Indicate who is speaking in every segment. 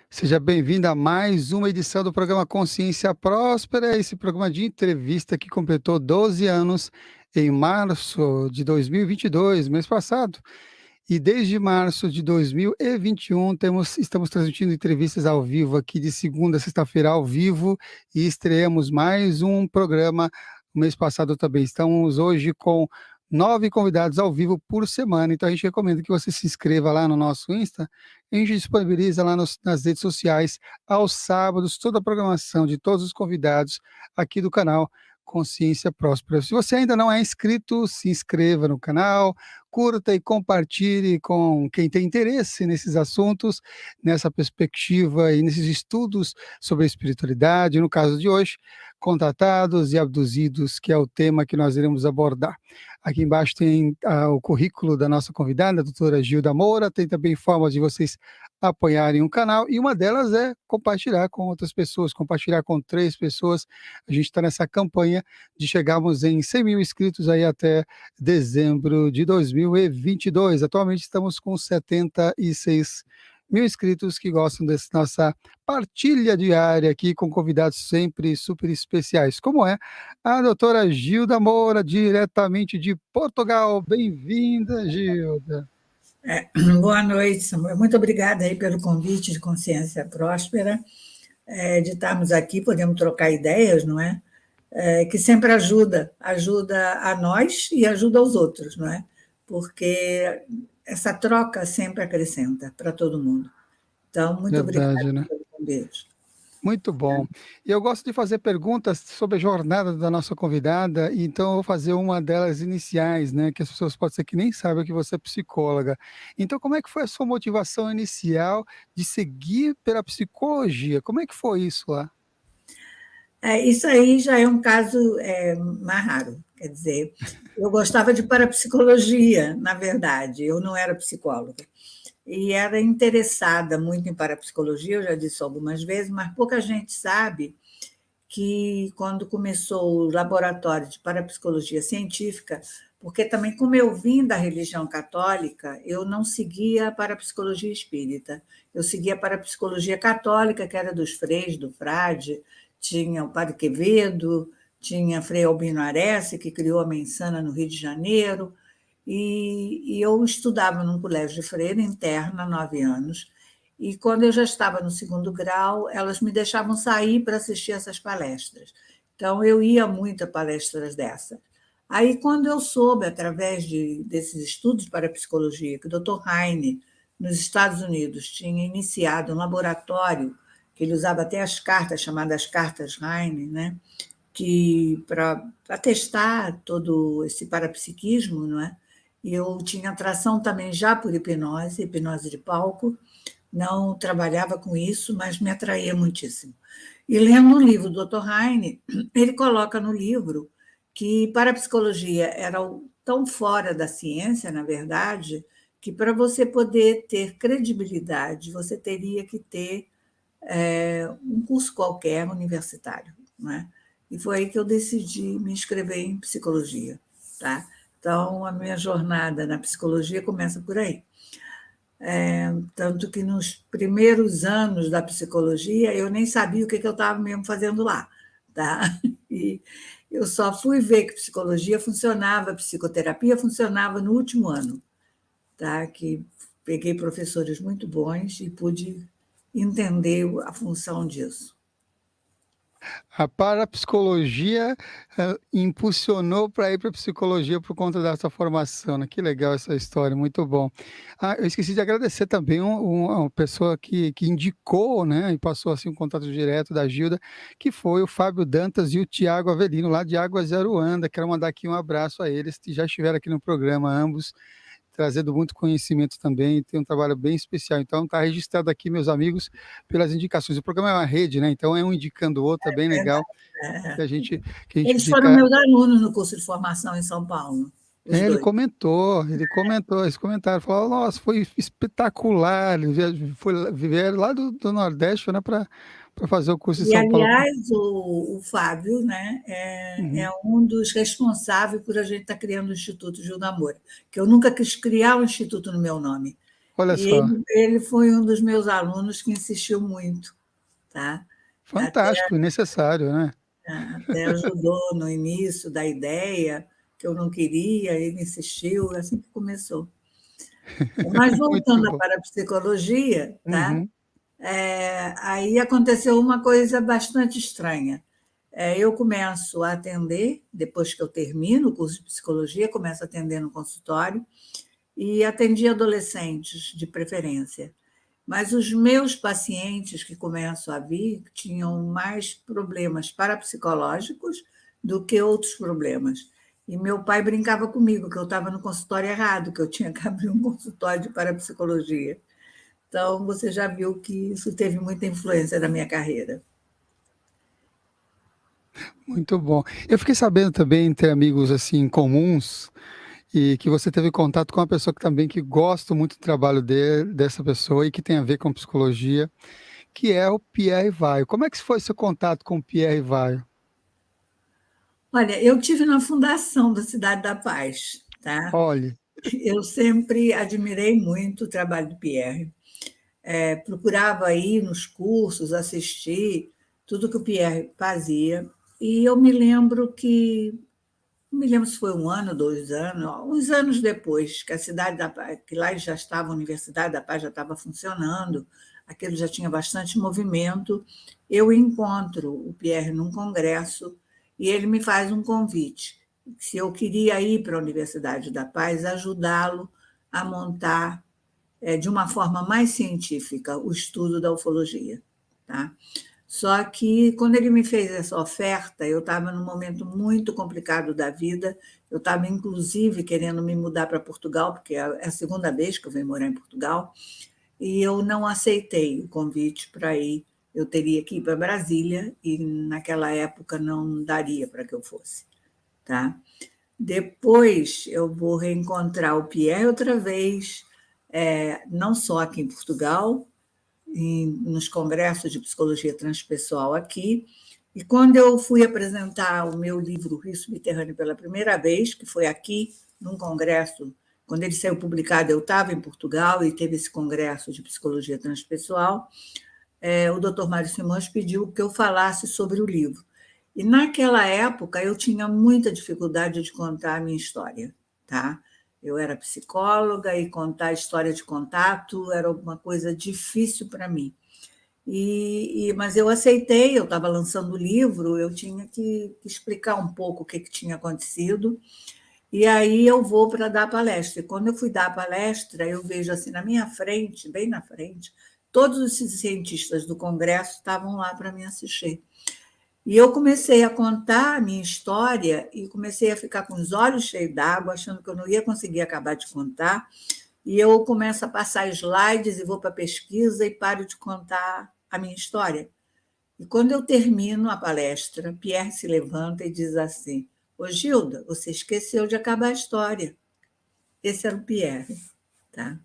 Speaker 1: Seja bem-vindo a mais uma edição do programa Consciência Próspera, esse programa de entrevista que completou 12 anos em março de 2022, mês passado. E desde março de 2021 estamos transmitindo entrevistas ao vivo aqui de segunda a sexta-feira ao vivo e estreamos mais um programa no mês passado também. Estamos hoje com 9 convidados ao vivo por semana, então a gente recomenda que você se inscreva lá no nosso Insta. A gente disponibiliza lá nas redes sociais, aos sábados, toda a programação de todos os convidados aqui do canal Consciência Próspera. Se você ainda não é inscrito, se inscreva no canal, curta e compartilhe com quem tem interesse nesses assuntos, nessa perspectiva e nesses estudos sobre a espiritualidade. No caso de hoje, contatados e abduzidos, que é o tema que nós iremos abordar. Aqui embaixo tem o currículo da nossa convidada, a doutora Gilda Moura, tem também formas de vocês apoiarem o canal, e uma delas é compartilhar com outras pessoas, compartilhar com 3 pessoas. A gente está nessa campanha de chegarmos em 100 mil inscritos aí até dezembro de 2022. Atualmente estamos com 76 mil inscritos que gostam dessa nossa partilha diária aqui com convidados sempre super especiais, como é a doutora Gilda Moura, diretamente de Portugal. Bem-vinda, Gilda.
Speaker 2: Boa noite, Samuel. Muito obrigada aí pelo convite de Consciência Próspera, de estarmos aqui, podemos trocar ideias, não é? Que sempre ajuda a nós e ajuda aos outros, não é? Porque essa troca sempre acrescenta para todo mundo. Então, muito obrigada
Speaker 1: Verdade, né?
Speaker 2: pelo convite.
Speaker 1: Muito bom. E eu gosto de fazer perguntas sobre a jornada da nossa convidada, e então eu vou fazer uma delas iniciais, né? Que as pessoas podem ser que nem saibam que você é psicóloga. Então, como é que foi a sua motivação inicial de seguir pela psicologia? Como é que foi isso lá?
Speaker 2: Isso aí já é um caso mais raro. Quer dizer, eu gostava de parapsicologia, na verdade, eu não era psicóloga. E era interessada muito em parapsicologia, eu já disse algumas vezes, mas pouca gente sabe que quando começou o laboratório de parapsicologia científica, porque também, como eu vim da religião católica, eu não seguia a parapsicologia espírita, eu seguia a parapsicologia católica, que era dos freis, do frade, tinha o Padre Quevedo, tinha Frei Albino Arce, que criou a Mensana no Rio de Janeiro, e eu estudava num colégio de freira interna há 9 anos, e quando eu já estava no segundo grau, elas me deixavam sair para assistir essas palestras. Então, eu ia muito a palestras dessas. Aí, quando eu soube, através desses estudos para psicologia, que o Dr. Heine, nos Estados Unidos, tinha iniciado um laboratório, que ele usava até as cartas, chamadas cartas Heine, né? Que para testar todo esse parapsiquismo, não é? E eu tinha atração também já por hipnose de palco, não trabalhava com isso, mas me atraía muitíssimo. E lendo um livro do Dr. Heine, ele coloca no livro que parapsicologia era tão fora da ciência, na verdade, que para você poder ter credibilidade, você teria que ter um curso qualquer universitário, não é? E foi aí que eu decidi me inscrever em psicologia, tá? Então, a minha jornada na psicologia começa por aí. Tanto que nos primeiros anos da psicologia eu nem sabia o que eu estava mesmo fazendo lá, tá? E eu só fui ver que psicologia funcionava, psicoterapia funcionava no último ano, tá? Que peguei professores muito bons e pude entender a função disso.
Speaker 1: A parapsicologia impulsionou para ir para a psicologia por conta dessa formação, né? Que legal essa história, muito bom. Eu esqueci de agradecer também uma pessoa que indicou, né, e passou assim um contato direto da Gilda, que foi o Fábio Dantas e o Tiago Avelino, lá de Águas de Aruanda. Quero mandar aqui um abraço a eles, que já estiveram aqui no programa, ambos, trazendo muito conhecimento também, tem um trabalho bem especial. Então, está registrado aqui, meus amigos, pelas indicações. O programa é uma rede, né? Então, é um indicando o outro, é bem legal, que a gente, que a gente
Speaker 2: Eles foram
Speaker 1: fica...
Speaker 2: meus alunos no curso de formação em São Paulo, os
Speaker 1: Ele
Speaker 2: dois.
Speaker 1: comentou, esse comentário, falou, nossa, foi espetacular, vieram lá do Nordeste, né, para fazer o curso em
Speaker 2: E,
Speaker 1: São Paulo.
Speaker 2: aliás, o Fábio, né, é um dos responsáveis por a gente estar criando o Instituto Gilda Moura, que eu nunca quis criar um instituto no meu nome.
Speaker 1: Olha
Speaker 2: E
Speaker 1: só,
Speaker 2: ele foi um dos meus alunos que insistiu muito, tá? Até,
Speaker 1: fantástico e necessário, né?
Speaker 2: até ajudou no início da ideia, que eu não queria, ele insistiu, assim que começou. Mas
Speaker 1: Muito
Speaker 2: voltando
Speaker 1: bom.
Speaker 2: para a psicologia, tá?
Speaker 1: Uhum.
Speaker 2: Aí aconteceu uma coisa bastante estranha. Eu começo a atender, depois que eu termino o curso de psicologia, começo a atender no consultório, e atendi adolescentes, de preferência. Mas os meus pacientes que começam a vir tinham mais problemas parapsicológicos do que outros problemas. E meu pai brincava comigo que eu estava no consultório errado, que eu tinha que abrir um consultório de parapsicologia. Então, você já viu que isso teve muita influência na minha carreira.
Speaker 1: Muito bom. Eu fiquei sabendo também, entre amigos assim comuns, e que você teve contato com uma pessoa que também que gosta muito do trabalho dessa pessoa e que tem a ver com psicologia, que é o Pierre Vaio. Como é que foi seu contato com o Pierre Vaio?
Speaker 2: Olha, eu tive na fundação da Cidade da Paz, tá?
Speaker 1: Olhe,
Speaker 2: Eu sempre admirei muito o trabalho do Pierre. Procurava ir nos cursos, assistir tudo que o Pierre fazia. E eu me lembro que, não me lembro se foi um ano, 2 anos, uns anos depois, que a Cidade da Paz, que lá já estava, a Universidade da Paz já estava funcionando, aquilo já tinha bastante movimento, eu encontro o Pierre num congresso e ele me faz um convite, se eu queria ir para a Universidade da Paz, ajudá-lo a montar de uma forma mais científica o estudo da ufologia. Tá? Só que, quando ele me fez essa oferta, eu estava num momento muito complicado da vida, eu estava, inclusive, querendo me mudar para Portugal, porque é a segunda vez que eu venho morar em Portugal, e eu não aceitei o convite para ir. Eu teria que ir para Brasília, e naquela época não daria para que eu fosse. Tá? Depois eu vou reencontrar o Pierre outra vez, não só aqui em Portugal, nos congressos de psicologia transpessoal aqui. E quando eu fui apresentar o meu livro Rio Subterrâneo pela primeira vez, que foi aqui, num congresso, quando ele saiu publicado, eu estava em Portugal e teve esse congresso de psicologia transpessoal, o Dr. Mário Simões pediu que eu falasse sobre o livro. E naquela época eu tinha muita dificuldade de contar a minha história, tá? Eu era psicóloga e contar história de contato era uma coisa difícil para mim. Mas eu aceitei, eu estava lançando o livro, eu tinha que explicar um pouco o que tinha acontecido. E aí eu vou para dar a palestra. E quando eu fui dar a palestra, eu vejo assim na minha frente, bem na frente, todos os cientistas do congresso estavam lá para me assistir. E eu comecei a contar a minha história e comecei a ficar com os olhos cheios d'água, achando que eu não ia conseguir acabar de contar. E eu começo a passar slides e vou para a pesquisa e paro de contar a minha história. E quando eu termino a palestra, Pierre se levanta e diz assim: Ô Gilda, você esqueceu de acabar a história. Esse era o Pierre. Tá?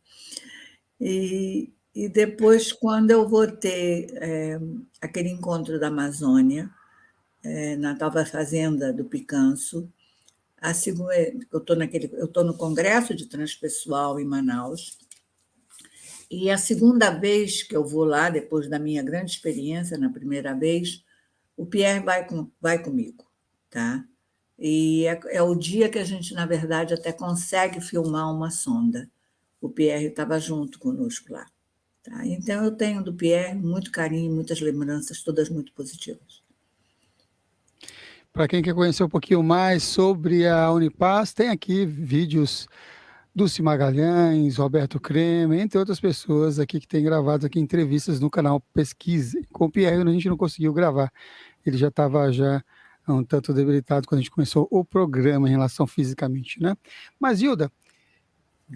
Speaker 2: E depois, quando eu vou ter aquele encontro da Amazônia, na tal fazenda do Picanço, eu estou no Congresso de Transpessoal em Manaus, e a segunda vez que eu vou lá, depois da minha grande experiência, na primeira vez, o Pierre vai comigo, tá? E é o dia que a gente, na verdade, até consegue filmar uma sonda. O Pierre estava junto conosco lá. Tá? Então, eu tenho do Pierre muito carinho, muitas lembranças, todas muito positivas.
Speaker 1: para quem quer conhecer um pouquinho mais sobre a Unipaz, tem aqui vídeos Dulce Magalhães, Roberto Creme, entre outras pessoas aqui que têm gravado aqui entrevistas no canal Pesquise. Com o Pierre a gente não conseguiu gravar, ele já estava já um tanto debilitado quando a gente começou o programa em relação fisicamente, né? Mas, Hilda,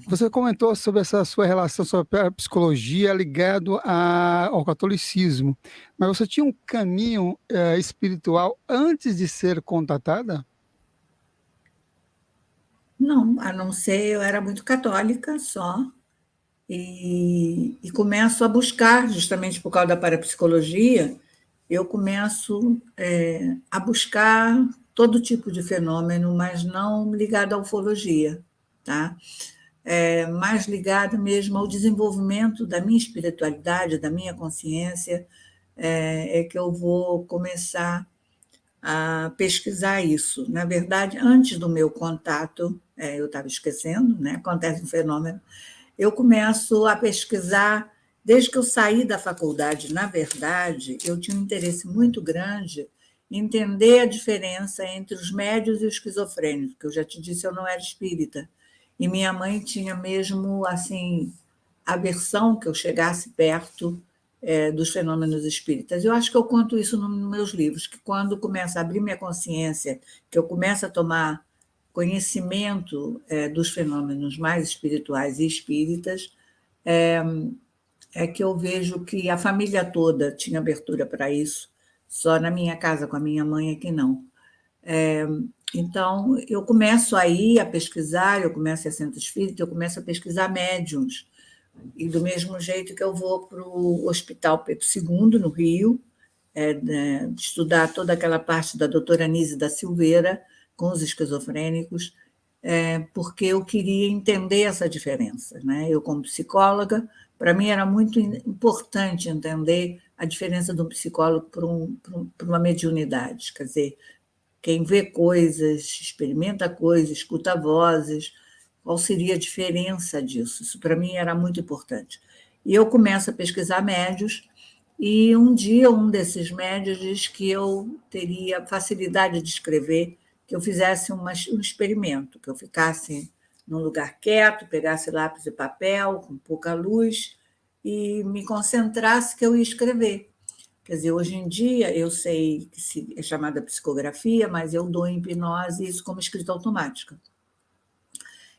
Speaker 1: você comentou sobre essa sua relação sobre a psicologia ligado ao catolicismo, mas você tinha um caminho espiritual antes de ser contatada?
Speaker 2: Não, a não ser, eu era muito católica só, e começo a buscar, justamente por causa da parapsicologia, eu começo a buscar todo tipo de fenômeno, mas não ligado à ufologia, tá? mais ligada mesmo ao desenvolvimento da minha espiritualidade, da minha consciência, é que eu vou começar a pesquisar isso. Na verdade, antes do meu contato, eu estava esquecendo, né? Acontece um fenômeno, eu começo a pesquisar desde que eu saí da faculdade. Na verdade, eu tinha um interesse muito grande em entender a diferença entre os médios e os esquizofrênicos, que eu já te disse, eu não era espírita. E minha mãe tinha mesmo assim aversão que eu chegasse perto dos fenômenos espíritas. Eu acho que eu conto isso nos meus livros, que quando começa a abrir minha consciência, que eu começo a tomar conhecimento dos fenômenos mais espirituais e espíritas, é que eu vejo que a família toda tinha abertura para isso, só na minha casa com a minha mãe é que não. Então, eu começo aí a pesquisar, eu começo a centro espírita, eu começo a pesquisar médiuns, e do mesmo jeito que eu vou para o Hospital Pedro II, no Rio, estudar toda aquela parte da doutora Anísia da Silveira, com os esquizofrênicos, porque eu queria entender essa diferença. Né? Eu, como psicóloga, para mim era muito importante entender a diferença de um psicólogo para uma mediunidade. Quer dizer, quem vê coisas, experimenta coisas, escuta vozes, qual seria a diferença disso? Isso para mim era muito importante. E eu começo a pesquisar médios, e um dia um desses médios diz que eu teria facilidade de escrever, que eu fizesse um experimento, que eu ficasse num lugar quieto, pegasse lápis e papel, com pouca luz, e me concentrasse que eu ia escrever. Quer dizer, hoje em dia eu sei que é chamada psicografia, mas eu dou em hipnose isso como escrita automática.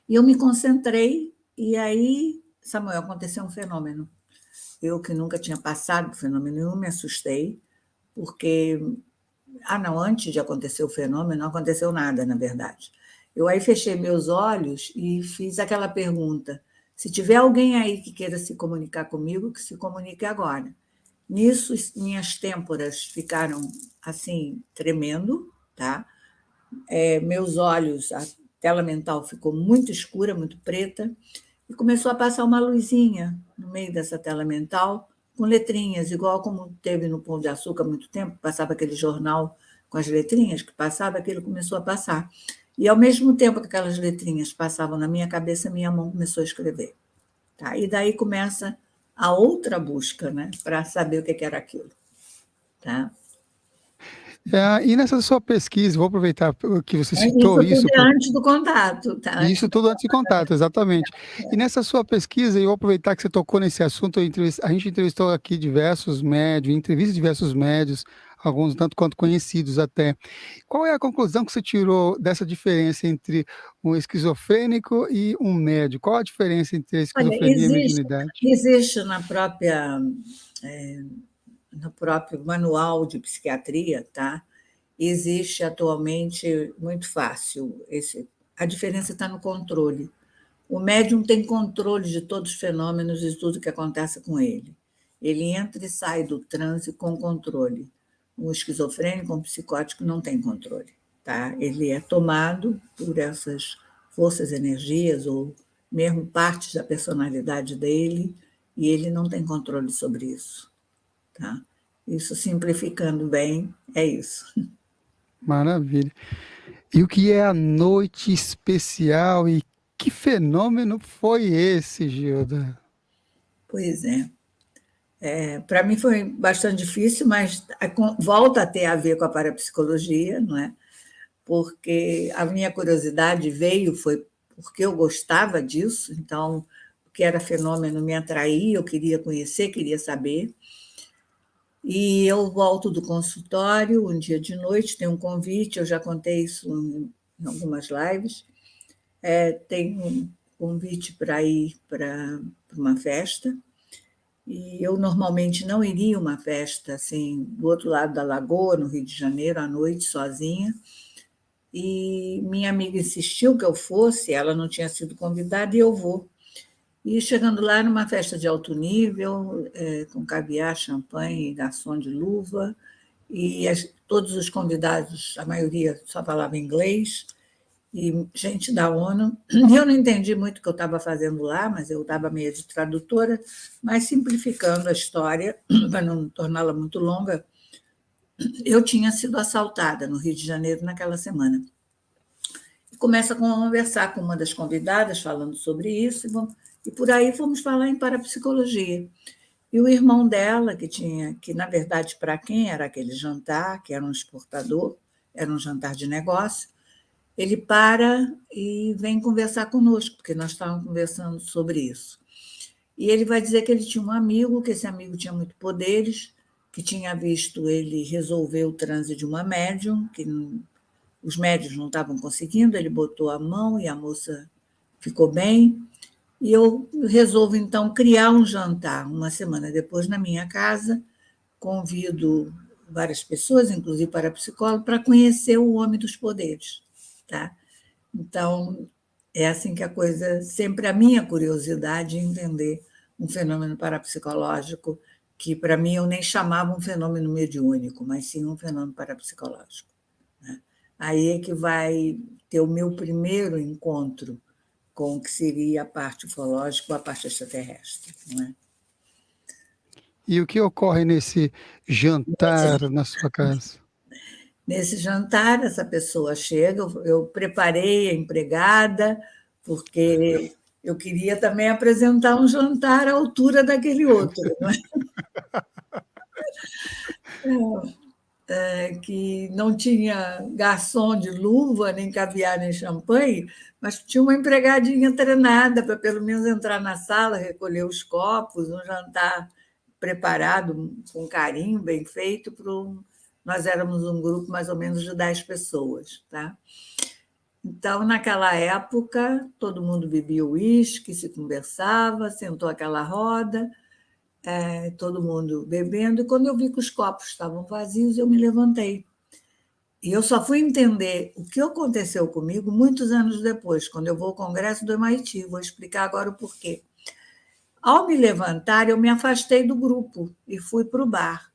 Speaker 2: E eu me concentrei, e aí, Samuel, aconteceu um fenômeno. Eu, que nunca tinha passado por fenômeno nenhum, me assustei, porque, não, antes de acontecer o fenômeno, não aconteceu nada, na verdade. Eu aí fechei meus olhos e fiz aquela pergunta: se tiver alguém aí que queira se comunicar comigo, que se comunique agora. Nisso, minhas têmporas ficaram assim, tremendo, tá? Meus olhos, a tela mental ficou muito escura, muito preta, e começou a passar uma luzinha no meio dessa tela mental, com letrinhas, igual como teve no Pão de Açúcar há muito tempo, passava aquele jornal com as letrinhas, que passava, aquilo começou a passar. E, ao mesmo tempo que aquelas letrinhas passavam na minha cabeça, minha mão começou a escrever. Tá? E daí começa a outra busca, né, para saber o que era aquilo. Tá?
Speaker 1: E nessa sua pesquisa, vou aproveitar que você citou
Speaker 2: Isso tudo
Speaker 1: isso.
Speaker 2: Antes do contato. Tá?
Speaker 1: Isso tudo antes de contato, exatamente. E nessa sua pesquisa, eu vou aproveitar que você tocou nesse assunto, a gente entrevistou aqui diversos médios, entrevista diversos médios, alguns tanto quanto conhecidos até. Qual é a conclusão que você tirou dessa diferença entre um esquizofrênico e um médio? Qual a diferença entre a
Speaker 2: Olha,
Speaker 1: esquizofrenia e a mediunidade?
Speaker 2: existe no próprio manual de psiquiatria, tá? Existe atualmente muito fácil. A diferença está no controle. O médium tem controle de todos os fenômenos e de tudo que acontece com ele. Ele entra e sai do transe com controle. Um esquizofrênico, um psicótico não tem controle. Tá? Ele é tomado por essas forças, energias ou mesmo partes da personalidade dele, e ele não tem controle sobre isso. Tá? Isso, simplificando bem, é isso.
Speaker 1: Maravilha. E o que é a noite especial e que fenômeno foi esse, Gilda?
Speaker 2: Pois é. Para mim foi bastante difícil, mas volta a ter a ver com a parapsicologia, não é? Porque a minha curiosidade foi porque eu gostava disso, então o que era fenômeno me atraía, eu queria conhecer, queria saber. E eu volto do consultório um dia de noite, tem um convite, eu já contei isso em algumas lives, tem um convite para ir para uma festa, e eu normalmente não iria a uma festa assim, do outro lado da lagoa, no Rio de Janeiro, à noite, sozinha, e minha amiga insistiu que eu fosse, ela não tinha sido convidada, e eu vou. E chegando lá, numa festa de alto nível, com caviar, champanhe, garçom de luva, e todos os convidados, a maioria só falava inglês, e gente da ONU. Eu não entendi muito o que eu estava fazendo lá, mas eu estava meio de tradutora, mas simplificando a história, para não torná-la muito longa, eu tinha sido assaltada no Rio de Janeiro naquela semana. E começa a conversar com uma das convidadas, falando sobre isso, e por aí fomos falar em parapsicologia. E o irmão dela, que na verdade, para quem era aquele jantar, que era um exportador, era um jantar de negócio, ele para e vem conversar conosco, porque nós estávamos conversando sobre isso. E ele vai dizer que ele tinha um amigo, que esse amigo tinha muitos poderes, que tinha visto ele resolver o transe de uma médium, que os médios não estavam conseguindo, ele botou a mão e a moça ficou bem. E eu resolvo, então, criar um jantar uma semana depois na minha casa, convido várias pessoas, inclusive para psicólogo, para conhecer o homem dos poderes. Tá? Então, é assim que a coisa, sempre a minha curiosidade em entender um fenômeno parapsicológico, que para mim eu nem chamava um fenômeno mediúnico, mas sim um fenômeno parapsicológico. Né? Aí é que vai ter o meu primeiro encontro com o que seria a parte ufológica ou a parte extraterrestre. Não é?
Speaker 1: E o que ocorre nesse jantar na sua casa?
Speaker 2: Nesse jantar, essa pessoa chega, eu preparei a empregada, porque eu queria também apresentar um jantar à altura daquele outro, não é? Que não tinha garçom de luva, nem caviar, nem champanhe, mas tinha uma empregadinha treinada para pelo menos entrar na sala, recolher os copos, um jantar preparado com carinho, bem feito. Nós éramos um grupo mais ou menos de 10 pessoas. Tá? Então, naquela época, todo mundo bebia uísque, se conversava, sentou aquela roda, todo mundo bebendo, e quando eu vi que os copos estavam vazios, eu me levantei. E eu só fui entender o que aconteceu comigo muitos anos depois, quando eu vou ao Congresso do MIT. Vou explicar agora o porquê. Ao me levantar, eu me afastei do grupo e fui para o bar.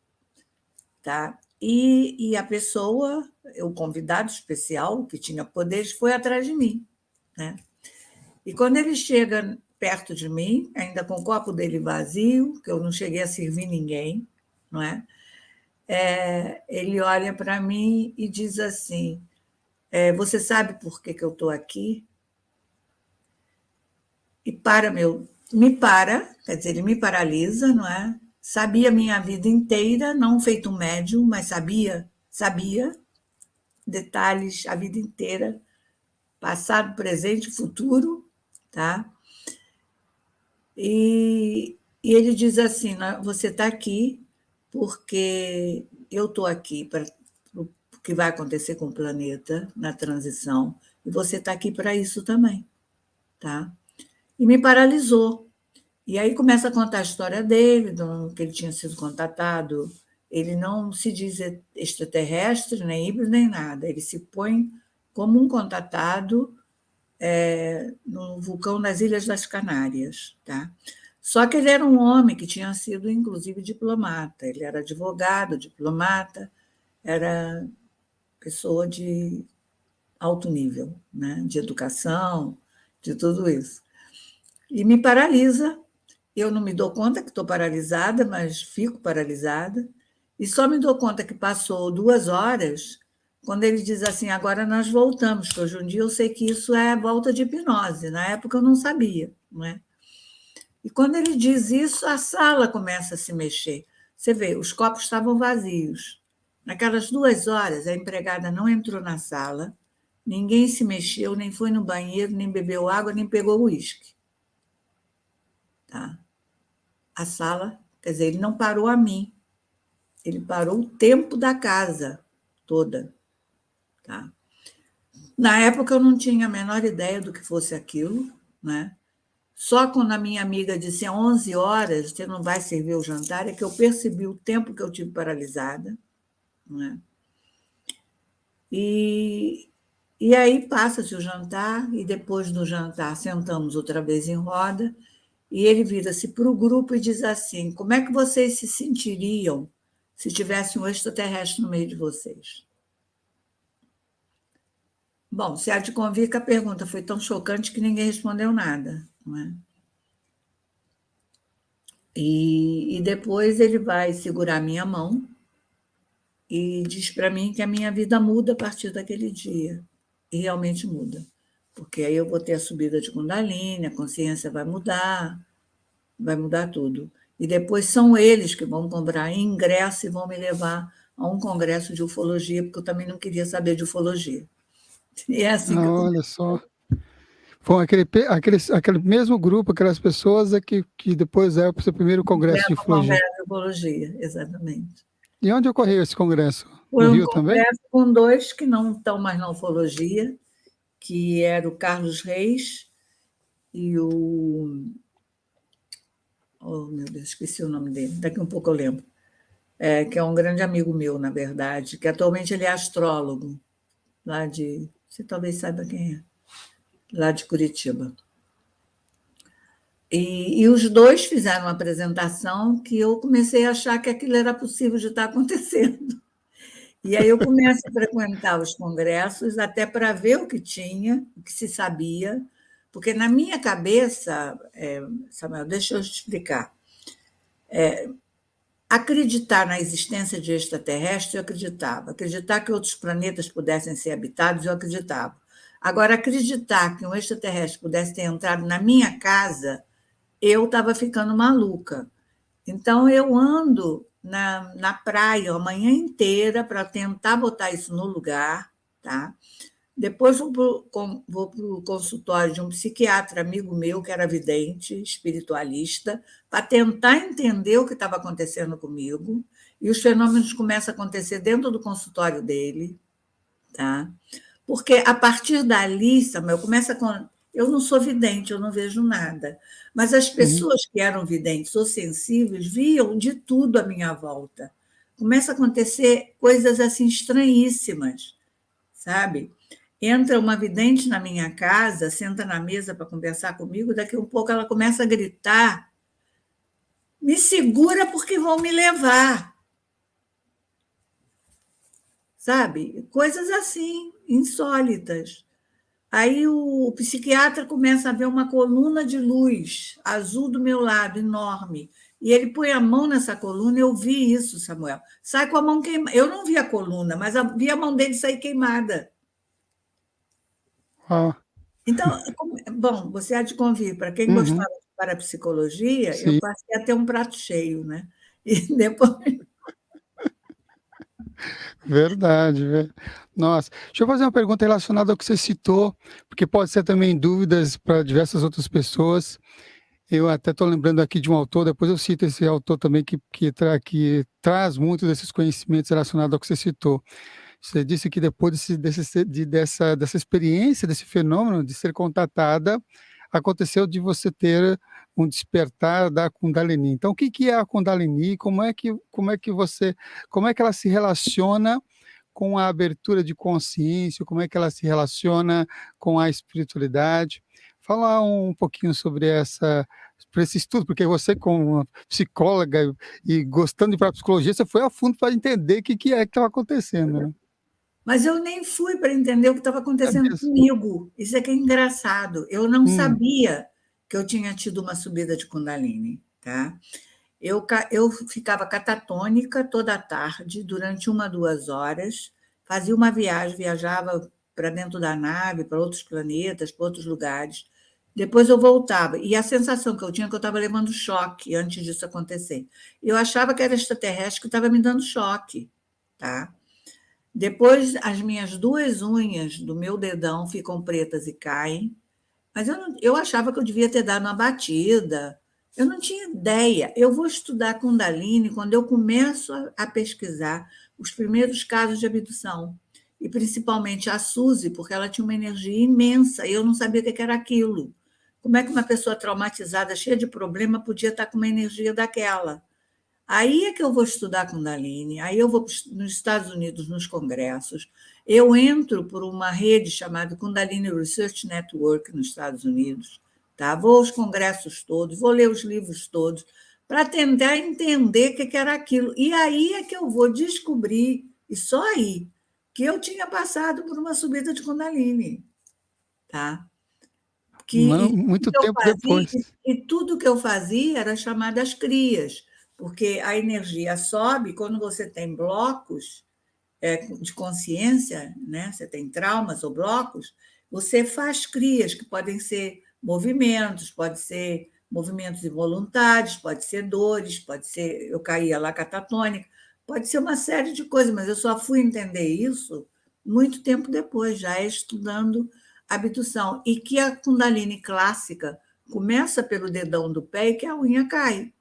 Speaker 2: Tá? E a pessoa, o convidado especial, que tinha poderes, foi atrás de mim. Né? E quando ele chega perto de mim, ainda com o copo dele vazio, que eu não cheguei a servir ninguém, não é? Ele olha para mim e diz assim: você sabe por que eu estou aqui? E quer dizer, ele me paralisa, não é? Sabia a minha vida inteira, não feito um médium, mas sabia detalhes a vida inteira, passado, presente e futuro, tá? E ele diz assim: você está aqui porque eu estou aqui para o que vai acontecer com o planeta na transição, e você está aqui para isso também. Tá? E me paralisou. E aí começa a contar a história dele, que ele tinha sido contatado. Ele não se diz extraterrestre, nem híbrido, nem nada. Ele se põe como um contatado no vulcão das Ilhas das Canárias. Tá? Só que ele era um homem que tinha sido, inclusive, diplomata. Ele era advogado, diplomata, era pessoa de alto nível, né? De educação, de tudo isso. E me paralisa. Eu não me dou conta que estou paralisada, mas fico paralisada. E só me dou conta que passou 2 horas quando ele diz assim: agora nós voltamos, que hoje em dia eu sei que isso é volta de hipnose. Na época eu não sabia. Não é? E quando ele diz isso, a sala começa a se mexer. Você vê, os copos estavam vazios. Naquelas 2 horas, a empregada não entrou na sala, ninguém se mexeu, nem foi no banheiro, nem bebeu água, nem pegou uísque. Tá? A sala, quer dizer, ele não parou a mim, ele parou o tempo da casa toda. Tá? Na época, eu não tinha a menor ideia do que fosse aquilo, né? Só quando a minha amiga disse 11 horas, você não vai servir o jantar, é que eu percebi o tempo que eu tive paralisada. Né? E aí passa-se o jantar, e depois do jantar sentamos outra vez em roda, e ele vira-se para o grupo e diz assim: como é que vocês se sentiriam se tivesse um extraterrestre no meio de vocês? Bom, se há de convir que a pergunta foi tão chocante que ninguém respondeu nada, não é? E depois ele vai segurar a minha mão e diz para mim que a minha vida muda a partir daquele dia. E realmente muda. Porque aí eu vou ter a subida de Kundalini, a consciência vai mudar tudo. E depois são eles que vão comprar ingresso e vão me levar a um congresso de ufologia, porque eu também não queria saber de ufologia. E é assim que eu
Speaker 1: Olha só. Foi aquele mesmo grupo, aquelas pessoas que depois é para o seu primeiro congresso de
Speaker 2: levo ao
Speaker 1: ufologia.
Speaker 2: congresso de ufologia, exatamente.
Speaker 1: E onde ocorreu esse congresso?
Speaker 2: Foi
Speaker 1: No
Speaker 2: um
Speaker 1: Rio também?
Speaker 2: congresso com dois que não estão mais na ufologia, que era o Carlos Reis e o... Oh, meu Deus, esqueci o nome dele. Daqui a um pouco eu lembro. Que é um grande amigo meu, na verdade, que atualmente ele é astrólogo, lá de... Você talvez saiba quem é. Lá de Curitiba. E os dois fizeram uma apresentação que eu comecei a achar que aquilo era possível de estar acontecendo. E aí eu começo a frequentar os congressos até para ver o que tinha, o que se sabia, porque na minha cabeça, Samuel, deixa eu te explicar, acreditar na existência de extraterrestre, eu acreditava. Acreditar que outros planetas pudessem ser habitados, eu acreditava. Agora, acreditar que um extraterrestre pudesse ter entrado na minha casa, eu estava ficando maluca. Então, eu ando na praia a manhã inteira para tentar botar isso no lugar, tá? Depois vou para o consultório de um psiquiatra amigo meu, que era vidente, espiritualista, para tentar entender o que estava acontecendo comigo. E os fenômenos começam a acontecer dentro do consultório dele, tá? Porque a partir dali, Samuel, começa com. Eu não sou vidente, eu não vejo nada. Mas as
Speaker 1: Uhum.
Speaker 2: pessoas que eram videntes ou sensíveis viam de tudo à minha volta. Começa a acontecer coisas assim estranhíssimas, sabe? Entra uma vidente na minha casa, senta na mesa para conversar comigo, daqui a um pouco ela começa a gritar: me segura porque vão me levar, sabe? Coisas assim, insólitas. Aí o psiquiatra começa a ver uma coluna de luz azul do meu lado, enorme. E ele põe a mão nessa coluna, eu vi isso, Samuel. Sai com a mão queimada. Eu não vi a coluna, mas vi a mão dele sair queimada.
Speaker 1: Ah,
Speaker 2: Então, bom, você há de convir, para quem
Speaker 1: uhum.
Speaker 2: gostava de parapsicologia, eu
Speaker 1: Sim,
Speaker 2: passei a ter um prato cheio, né? E depois.
Speaker 1: verdade. Nossa, deixa eu fazer uma pergunta relacionada ao que você citou, porque pode ser também dúvidas para diversas outras pessoas. Eu até estou lembrando aqui de um autor, depois eu cito esse autor também que traz muito desses conhecimentos relacionados ao que você citou. Você disse que depois dessa experiência, desse fenômeno de ser contatada, aconteceu de você ter um despertar da Kundalini. Então, o que é a Kundalini? Como é que ela se relaciona com a abertura de consciência? Como é que ela se relaciona com a espiritualidade? Falar um pouquinho sobre esse estudo, porque você, como psicóloga e gostando de parapsicologia, você foi a fundo para entender o que é que estava acontecendo, né?
Speaker 2: Mas eu nem fui para entender o que estava
Speaker 1: É
Speaker 2: acontecendo
Speaker 1: mesmo.
Speaker 2: comigo. Isso é que é engraçado. Eu não
Speaker 1: Hum.
Speaker 2: sabia que eu tinha tido uma subida de Kundalini, tá? Eu ficava catatônica toda a tarde, durante 1, 2 horas, fazia uma viagem, viajava para dentro da nave, para outros planetas, para outros lugares. Depois eu voltava, e a sensação que eu tinha é que eu estava levando choque antes disso acontecer. Eu achava que era extraterrestre que estava me dando choque, tá? Depois, as minhas 2 unhas do meu dedão ficam pretas e caem, mas eu achava que eu devia ter dado uma batida. Eu não tinha ideia. Eu vou estudar Kundalini quando eu começo a pesquisar os primeiros casos de abdução. E principalmente a Suzy, porque ela tinha uma energia imensa e eu não sabia o que era aquilo. Como é que uma pessoa traumatizada, cheia de problema, podia estar com uma energia daquela? Aí é que eu vou estudar Kundalini, aí eu vou nos Estados Unidos, nos congressos, eu entro por uma rede chamada Kundalini Research Network nos Estados Unidos, tá? Vou aos congressos todos, vou ler os livros todos, para tentar entender o que era aquilo. E aí é que eu vou descobrir, e só aí, que eu tinha passado por uma subida de Kundalini, tá? Que
Speaker 1: Muito tempo depois.
Speaker 2: tudo que eu fazia era chamadas crias, porque a energia sobe quando você tem blocos de consciência, né? Você tem traumas ou blocos, você faz crias que podem ser movimentos, pode ser movimentos involuntários, pode ser dores, pode ser eu caía lá catatônica, pode ser uma série de coisas, mas eu só fui entender isso muito tempo depois, já estudando abdução. E que a Kundalini clássica começa pelo dedão do pé e que a unha cai,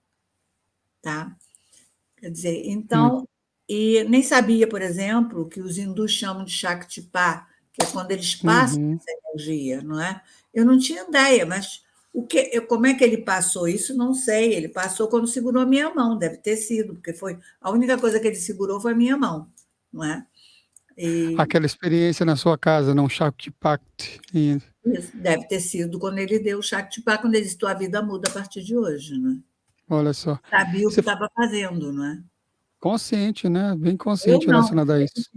Speaker 2: tá? Quer dizer,
Speaker 1: Hum.
Speaker 2: então, e nem sabia, por exemplo, que os hindus chamam de Shaktipat, que é quando eles passam
Speaker 1: Uhum.
Speaker 2: essa energia, não é? Eu não tinha ideia, mas como é que ele passou isso? Não sei. Ele passou quando segurou a minha mão, deve ter sido, porque foi a única coisa que ele segurou foi a minha mão, não é? E
Speaker 1: Aquela experiência na sua casa, não Shakti Pact.
Speaker 2: isso deve ter sido quando ele deu o Shaktipat, quando ele disse: tua vida muda a partir de hoje, não é?
Speaker 1: Olha só.
Speaker 2: Sabia o que
Speaker 1: Você
Speaker 2: estava fazendo, não é?
Speaker 1: consciente, né? Bem
Speaker 2: Eu
Speaker 1: consciente
Speaker 2: não.
Speaker 1: relacionado a isso.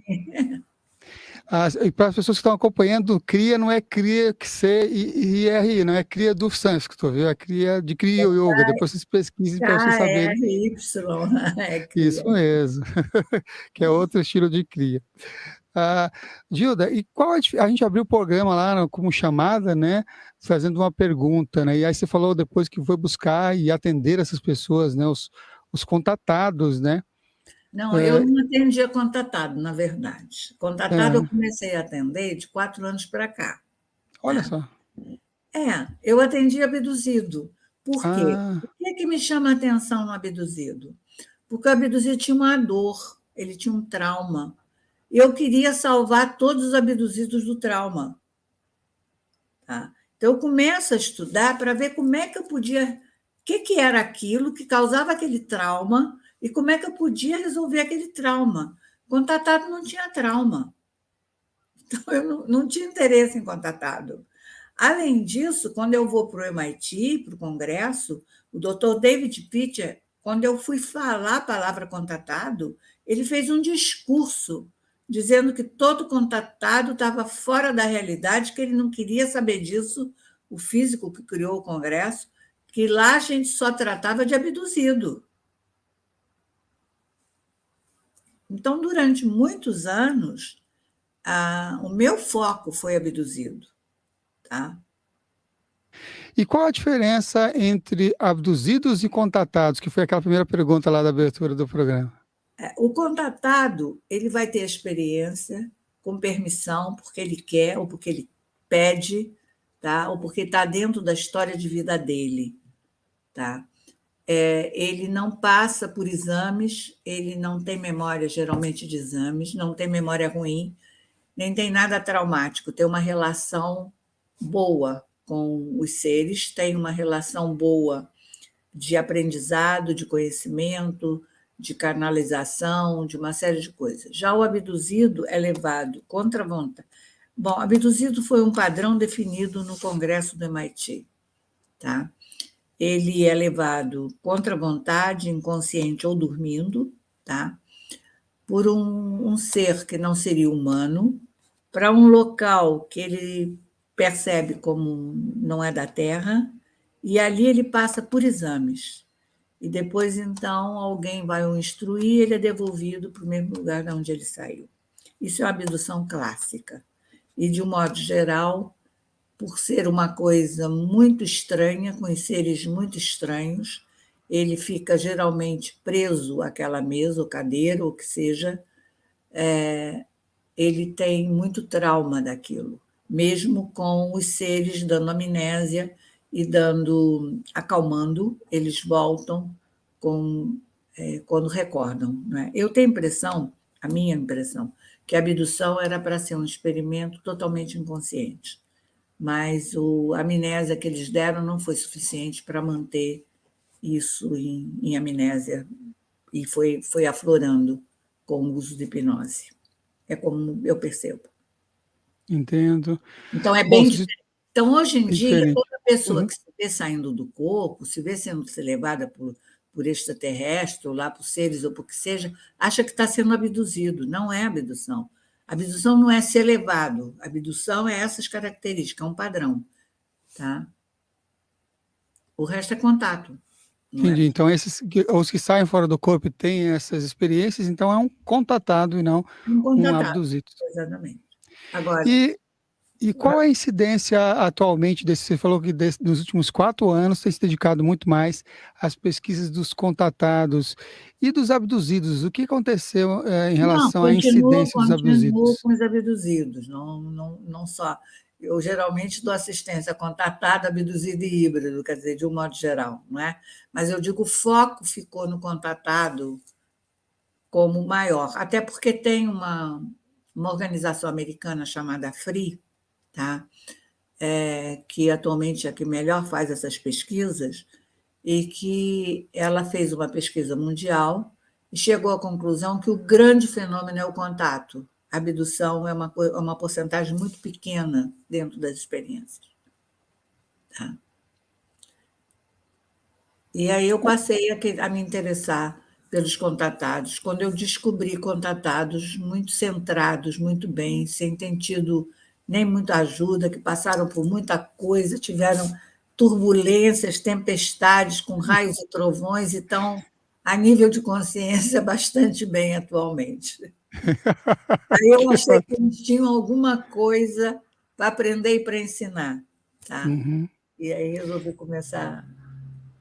Speaker 1: E para as pessoas que estão acompanhando, cria não é cria que C-I-R-I, não é cria do sânscrito, viu? É cria de Kriya Yoga. Depois vocês pesquisem para vocês saberem.
Speaker 2: KRY,
Speaker 1: Isso
Speaker 2: cria.
Speaker 1: mesmo, que é outro estilo de cria. Gilda, e qual a gente abriu o programa lá como chamada, né? Fazendo uma pergunta, né? E aí você falou depois que foi buscar e atender essas pessoas, né? Os contatados, né?
Speaker 2: Não, eu
Speaker 1: É,
Speaker 2: não atendia contatado, na verdade. Contatado eu
Speaker 1: é,
Speaker 2: comecei a atender de 4 anos para cá.
Speaker 1: olha
Speaker 2: Tá?
Speaker 1: só.
Speaker 2: Eu atendi abduzido. Por quê?
Speaker 1: Ah,
Speaker 2: O que é que me chama a atenção no abduzido? Porque o abduzido tinha uma dor, ele tinha um trauma. Eu queria salvar todos os abduzidos do trauma. Tá? Então, eu começo a estudar para ver como é que eu podia, o que era aquilo que causava aquele trauma e como é que eu podia resolver aquele trauma. Contatado não tinha trauma, então eu não tinha interesse em contatado. Além disso, quando eu vou para o MIT, para o congresso, o Dr. David Pitcher, quando eu fui falar a palavra contatado, ele fez um discurso dizendo que todo contatado estava fora da realidade, que ele não queria saber disso, o físico que criou o congresso, que lá a gente só tratava de abduzido. Então, durante muitos anos, o meu foco foi abduzido. Tá?
Speaker 1: e qual a diferença entre abduzidos e contatados, que foi aquela primeira pergunta lá da abertura do programa?
Speaker 2: O contatado ele vai ter a experiência com permissão, porque ele quer ou porque ele pede, tá? Ou porque está dentro da história de vida dele. Tá? Ele não passa por exames, ele não tem memória, geralmente, de exames, não tem memória ruim, nem tem nada traumático, tem uma relação boa com os seres, tem uma relação boa de aprendizado, de conhecimento, de canalização, de uma série de coisas. Já o abduzido é levado contra a vontade. Bom, abduzido foi um padrão definido no Congresso do MIT. Tá? Ele é levado contra a vontade, inconsciente ou dormindo, tá? Por um ser que não seria humano, para um local que ele percebe como não é da Terra, e ali ele passa por exames. E depois, então, alguém vai o instruir, ele é devolvido para o mesmo lugar de onde ele saiu. Isso é uma abdução clássica. E, de um modo geral, por ser uma coisa muito estranha, com seres muito estranhos, ele fica geralmente preso àquela mesa ou cadeira, ou o que seja, ele tem muito trauma daquilo, mesmo com os seres dando amnésia e acalmando, eles voltam quando recordam. Não é? Eu tenho impressão, a minha impressão, que a abdução era para ser um experimento totalmente inconsciente, mas a amnésia que eles deram não foi suficiente para manter isso em amnésia e foi aflorando com o uso de hipnose. É como eu percebo.
Speaker 1: Entendo.
Speaker 2: Então, é
Speaker 1: Bom,
Speaker 2: bem diferente. Então, hoje em
Speaker 1: é
Speaker 2: dia,
Speaker 1: diferente.
Speaker 2: toda pessoa
Speaker 1: Uhum.
Speaker 2: que se vê saindo do corpo, se vê sendo levada por extraterrestre, ou lá por seres, ou por que seja, acha que está sendo abduzido. Não é abdução. Abdução não é ser levado, abdução é essas características, é um padrão, tá? O resto é contato, não é?
Speaker 1: Entendi. Então, os que saem fora do corpo e têm essas experiências, então é um contatado e não
Speaker 2: Um
Speaker 1: um
Speaker 2: contatado,
Speaker 1: abduzido.
Speaker 2: exatamente. Agora,
Speaker 1: E, e qual é a incidência atualmente você falou que nos últimos 4 anos tem se dedicado muito mais às pesquisas dos contatados e dos abduzidos. O que aconteceu, em
Speaker 2: não,
Speaker 1: relação à
Speaker 2: continuo,
Speaker 1: incidência dos
Speaker 2: continuo
Speaker 1: abduzidos?
Speaker 2: com os abduzidos, não só. Eu geralmente dou assistência a contatado, abduzido e híbrido, quer dizer, de um modo geral, não é? Mas eu digo, o foco ficou no contatado como maior, até porque tem uma organização americana chamada FREE, tá? Que atualmente é a que melhor faz essas pesquisas, e que ela fez uma pesquisa mundial e chegou à conclusão que o grande fenômeno é o contato. A abdução é uma porcentagem muito pequena dentro das experiências. Tá? E aí eu passei a me interessar pelos contatados, quando eu descobri contatados muito centrados, muito bem, sem ter tido nem muita ajuda, que passaram por muita coisa, tiveram turbulências, tempestades com raios e trovões, e estão a nível de consciência bastante bem atualmente. Aí eu
Speaker 1: Que
Speaker 2: achei
Speaker 1: fa
Speaker 2: que eles tinham alguma coisa para aprender e para ensinar. Tá?
Speaker 1: Uhum.
Speaker 2: E aí resolvi começar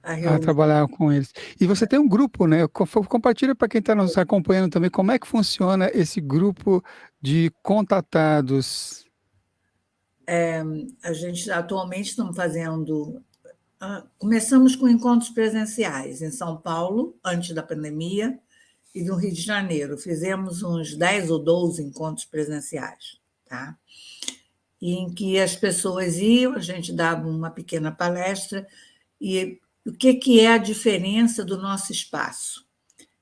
Speaker 2: a
Speaker 1: A
Speaker 2: reunir.
Speaker 1: trabalhar com eles. E você tem um grupo, né? Compartilha para quem está nos acompanhando também, como é que funciona esse grupo de contatados.
Speaker 2: A gente atualmente estamos fazendo. Começamos com encontros presenciais em São Paulo, antes da pandemia, e no Rio de Janeiro. Fizemos uns 10 ou 12 encontros presenciais, tá? E em que as pessoas iam, a gente dava uma pequena palestra, e o que é a diferença do nosso espaço?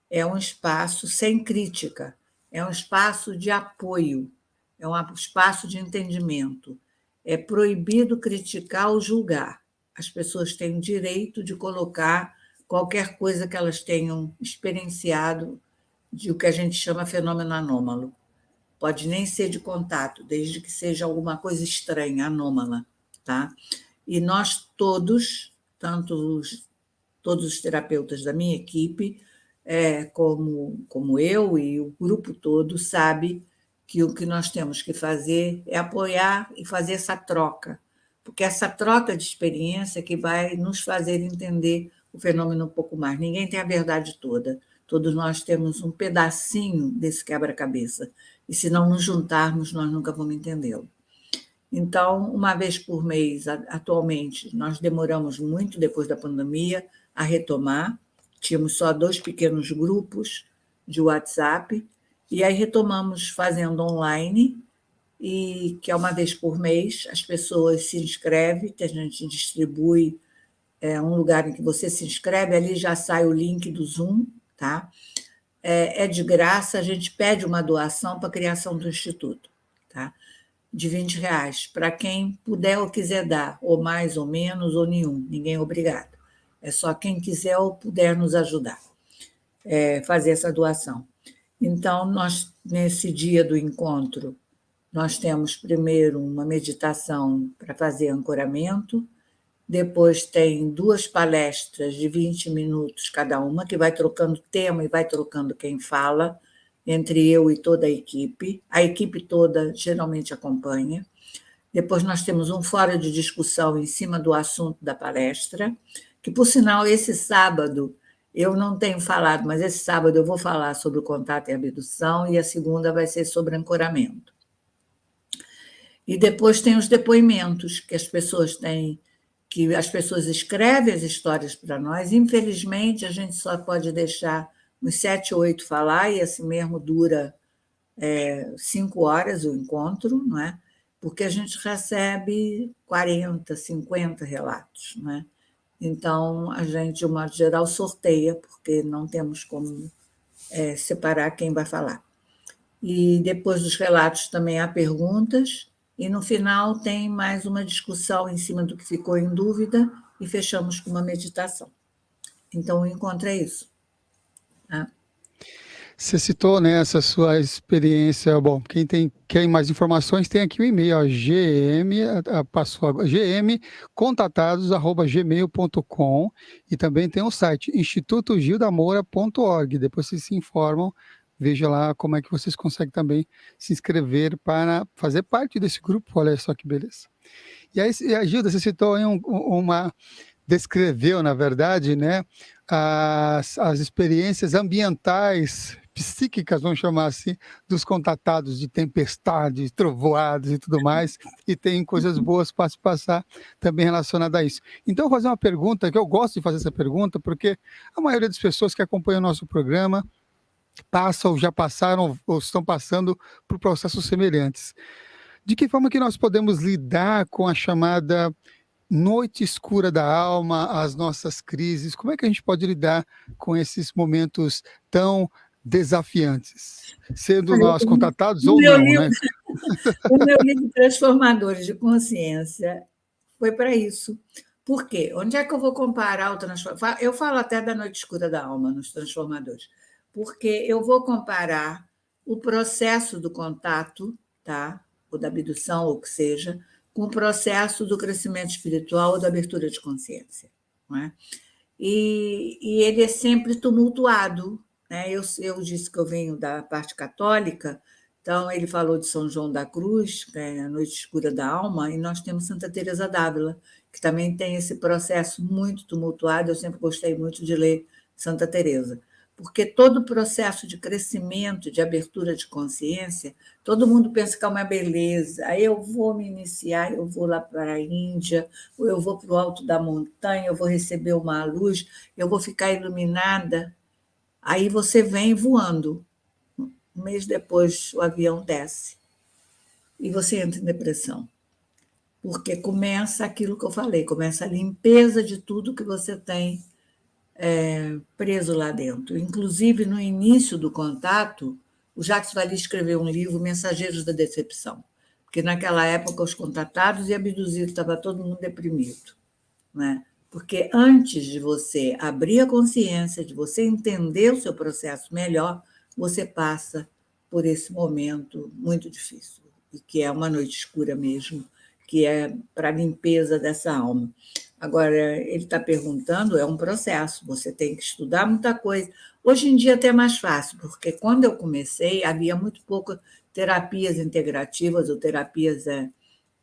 Speaker 2: É um espaço sem crítica, é um espaço de apoio, é um espaço de entendimento. É proibido criticar ou julgar. As pessoas têm o direito de colocar qualquer coisa que elas tenham experienciado de o que a gente chama fenômeno anômalo. Pode nem ser de contato, desde que seja alguma coisa estranha, anômala, tá? E nós todos, todos os terapeutas da minha equipe, como eu e o grupo todo, sabe que o que nós temos que fazer é apoiar e fazer essa troca, porque essa troca de experiência que vai nos fazer entender o fenômeno um pouco mais. Ninguém tem a verdade toda, todos nós temos um pedacinho desse quebra-cabeça, e se não nos juntarmos, nós nunca vamos entendê-lo. Então, uma vez por mês, atualmente, nós demoramos muito depois da pandemia a retomar. Tínhamos só 2 pequenos grupos de WhatsApp, e aí retomamos fazendo online, e que é uma vez por mês, as pessoas se inscrevem, que a gente distribui um lugar em que você se inscreve, ali já sai o link do Zoom, tá? É de graça, a gente pede uma doação para a criação do Instituto, tá? De R$ 20, para quem puder ou quiser dar, ou mais ou menos, ou nenhum, ninguém é obrigado. É só quem quiser ou puder nos ajudar, fazer essa doação. Então, nós, nesse dia do encontro, nós temos primeiro uma meditação para fazer ancoramento, depois tem 2 palestras de 20 minutos cada uma, que vai trocando tema e vai trocando quem fala, entre eu e toda a equipe. A equipe toda geralmente acompanha. Depois nós temos um fórum de discussão em cima do assunto da palestra, que, por sinal, esse sábado, eu não tenho falado, mas esse sábado eu vou falar sobre o contato e abdução, e a segunda vai ser sobre ancoramento. E depois tem os depoimentos que as pessoas têm, que as pessoas escrevem as histórias para nós. Infelizmente, a gente só pode deixar uns 7, 8 falar, e assim mesmo dura 5 horas o encontro, não é? Porque a gente recebe 40, 50 relatos, não é? Então, a gente, de um modo geral, sorteia, porque não temos como separar quem vai falar. E depois dos relatos também há perguntas, e no final tem mais uma discussão em cima do que ficou em dúvida, e fechamos com uma meditação. Então, o encontro é isso. Tá?
Speaker 1: Você citou, né, essa sua experiência. Bom, quem quer mais informações, tem aqui o e-mail, ó, passou agora, gmcontatados@gmail.com, e também tem o site institutogildamoura.org. Depois vocês se informam, veja lá como é que vocês conseguem também se inscrever para fazer parte desse grupo. Olha só que beleza. E aí, Gilda, você citou aí descreveu, na verdade, né, as experiências ambientais, psíquicas, vamos chamar assim, dos contatados, de tempestades, trovoadas e tudo mais, e tem coisas boas para se passar também relacionadas a isso. Então, eu vou fazer uma pergunta, que eu gosto de fazer essa pergunta, porque a maioria das pessoas que acompanham o nosso programa passam, já passaram ou estão passando por processos semelhantes. De que forma que nós podemos lidar com a chamada noite escura da alma, as nossas crises? Como é que a gente pode lidar com esses momentos tão desafiantes? Sendo
Speaker 2: Olha,
Speaker 1: nós contatados
Speaker 2: o
Speaker 1: ou
Speaker 2: meu
Speaker 1: não,
Speaker 2: livro,
Speaker 1: né?
Speaker 2: o meu livro Transformadores de Consciência foi para isso. Por quê? Onde é que eu vou comparar o transformador? Eu falo até da noite escura da alma nos transformadores, porque eu vou comparar o processo do contato, tá? Ou da abdução, ou o que seja, com o processo do crescimento espiritual ou da abertura de consciência. Não é? E ele é sempre tumultuado. Né? Eu disse que eu venho da parte católica, então ele falou de São João da Cruz, que é a Noite Escura da Alma, e nós temos Santa Teresa d'Ávila, que também tem esse processo muito tumultuado. Eu sempre gostei muito de ler Santa Teresa, porque todo o processo de crescimento, de abertura de consciência, todo mundo pensa que é uma beleza. Aí eu vou me iniciar, eu vou lá para a Índia, ou eu vou para o alto da montanha, eu vou receber uma luz, eu vou ficar iluminada. Aí você vem voando. Um mês depois, o avião desce e você entra em depressão. Porque começa aquilo que eu falei, começa a limpeza de tudo que você tem preso lá dentro. Inclusive, no início do contato, o Jacques Vallée escreveu um livro, Mensageiros da Decepção, porque naquela época os contatados e abduzidos, estava todo mundo deprimido. Né? Porque antes de você abrir a consciência, de você entender o seu processo melhor, você passa por esse momento muito difícil, e que é uma noite escura mesmo, que é para a limpeza dessa alma. Agora, ele está perguntando, é um processo, você tem que estudar muita coisa. Hoje em dia até é mais fácil, porque quando eu comecei, havia muito pouco terapias integrativas ou terapias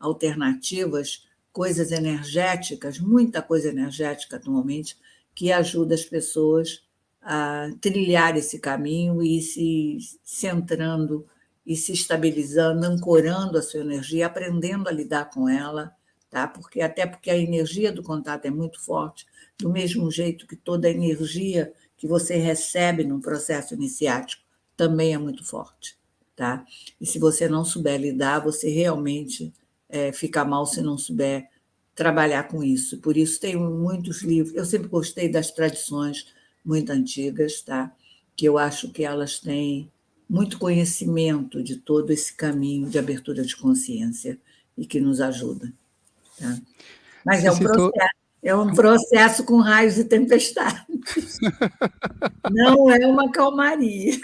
Speaker 2: alternativas, coisas energéticas, muita coisa energética atualmente, que ajuda as pessoas a trilhar esse caminho e ir se centrando e se estabilizando, ancorando a sua energia, aprendendo a lidar com ela, tá? Porque a energia do contato é muito forte, do mesmo jeito que toda a energia que você recebe no processo iniciático também é muito forte, tá? E se você não souber lidar, você realmente fica mal se não souber trabalhar com isso. Por isso tem muitos livros. Eu sempre gostei das tradições muito antigas, tá? Que eu acho que elas têm muito conhecimento de todo esse caminho de abertura de consciência e que nos ajuda. Tá? Mas
Speaker 1: Você citou.
Speaker 2: é um processo com raios e tempestades. Não é uma calmaria.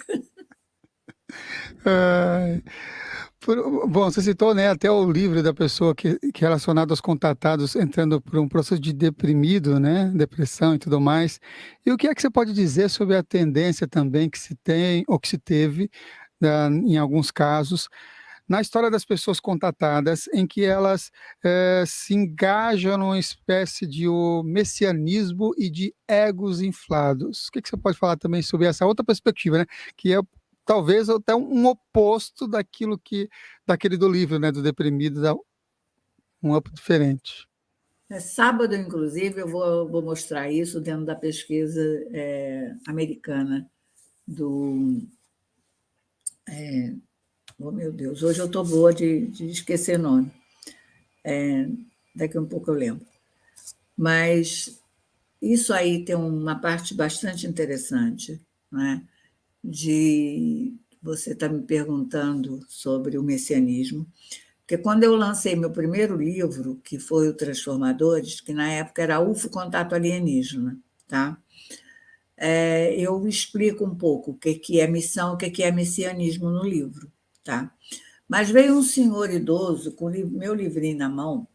Speaker 1: Bom, você citou, né, até o livro da pessoa que é relacionado aos contatados entrando por um processo de deprimido, né, depressão e tudo mais. E o que é que você pode dizer sobre a tendência também que se tem ou que se teve, em alguns casos, na história das pessoas contatadas, em que elas se engajam numa espécie de messianismo e de egos inflados? O que você pode falar também sobre essa outra perspectiva, né, que é talvez até um oposto daquele do livro, né, do deprimido, dá um up diferente.
Speaker 2: Sábado, inclusive, eu vou mostrar isso dentro da pesquisa americana do. Oh, meu Deus, hoje eu estou boa de esquecer nome. Daqui a um pouco eu lembro. Mas isso aí tem uma parte bastante interessante, né? De você estar me perguntando sobre o messianismo, porque quando eu lancei meu primeiro livro, que foi o Transformadores, que na época era UFO Contato Alienígena, tá? eu explico um pouco o que é missão, o que é messianismo no livro. Tá? Mas veio um senhor idoso com o meu livrinho na mão,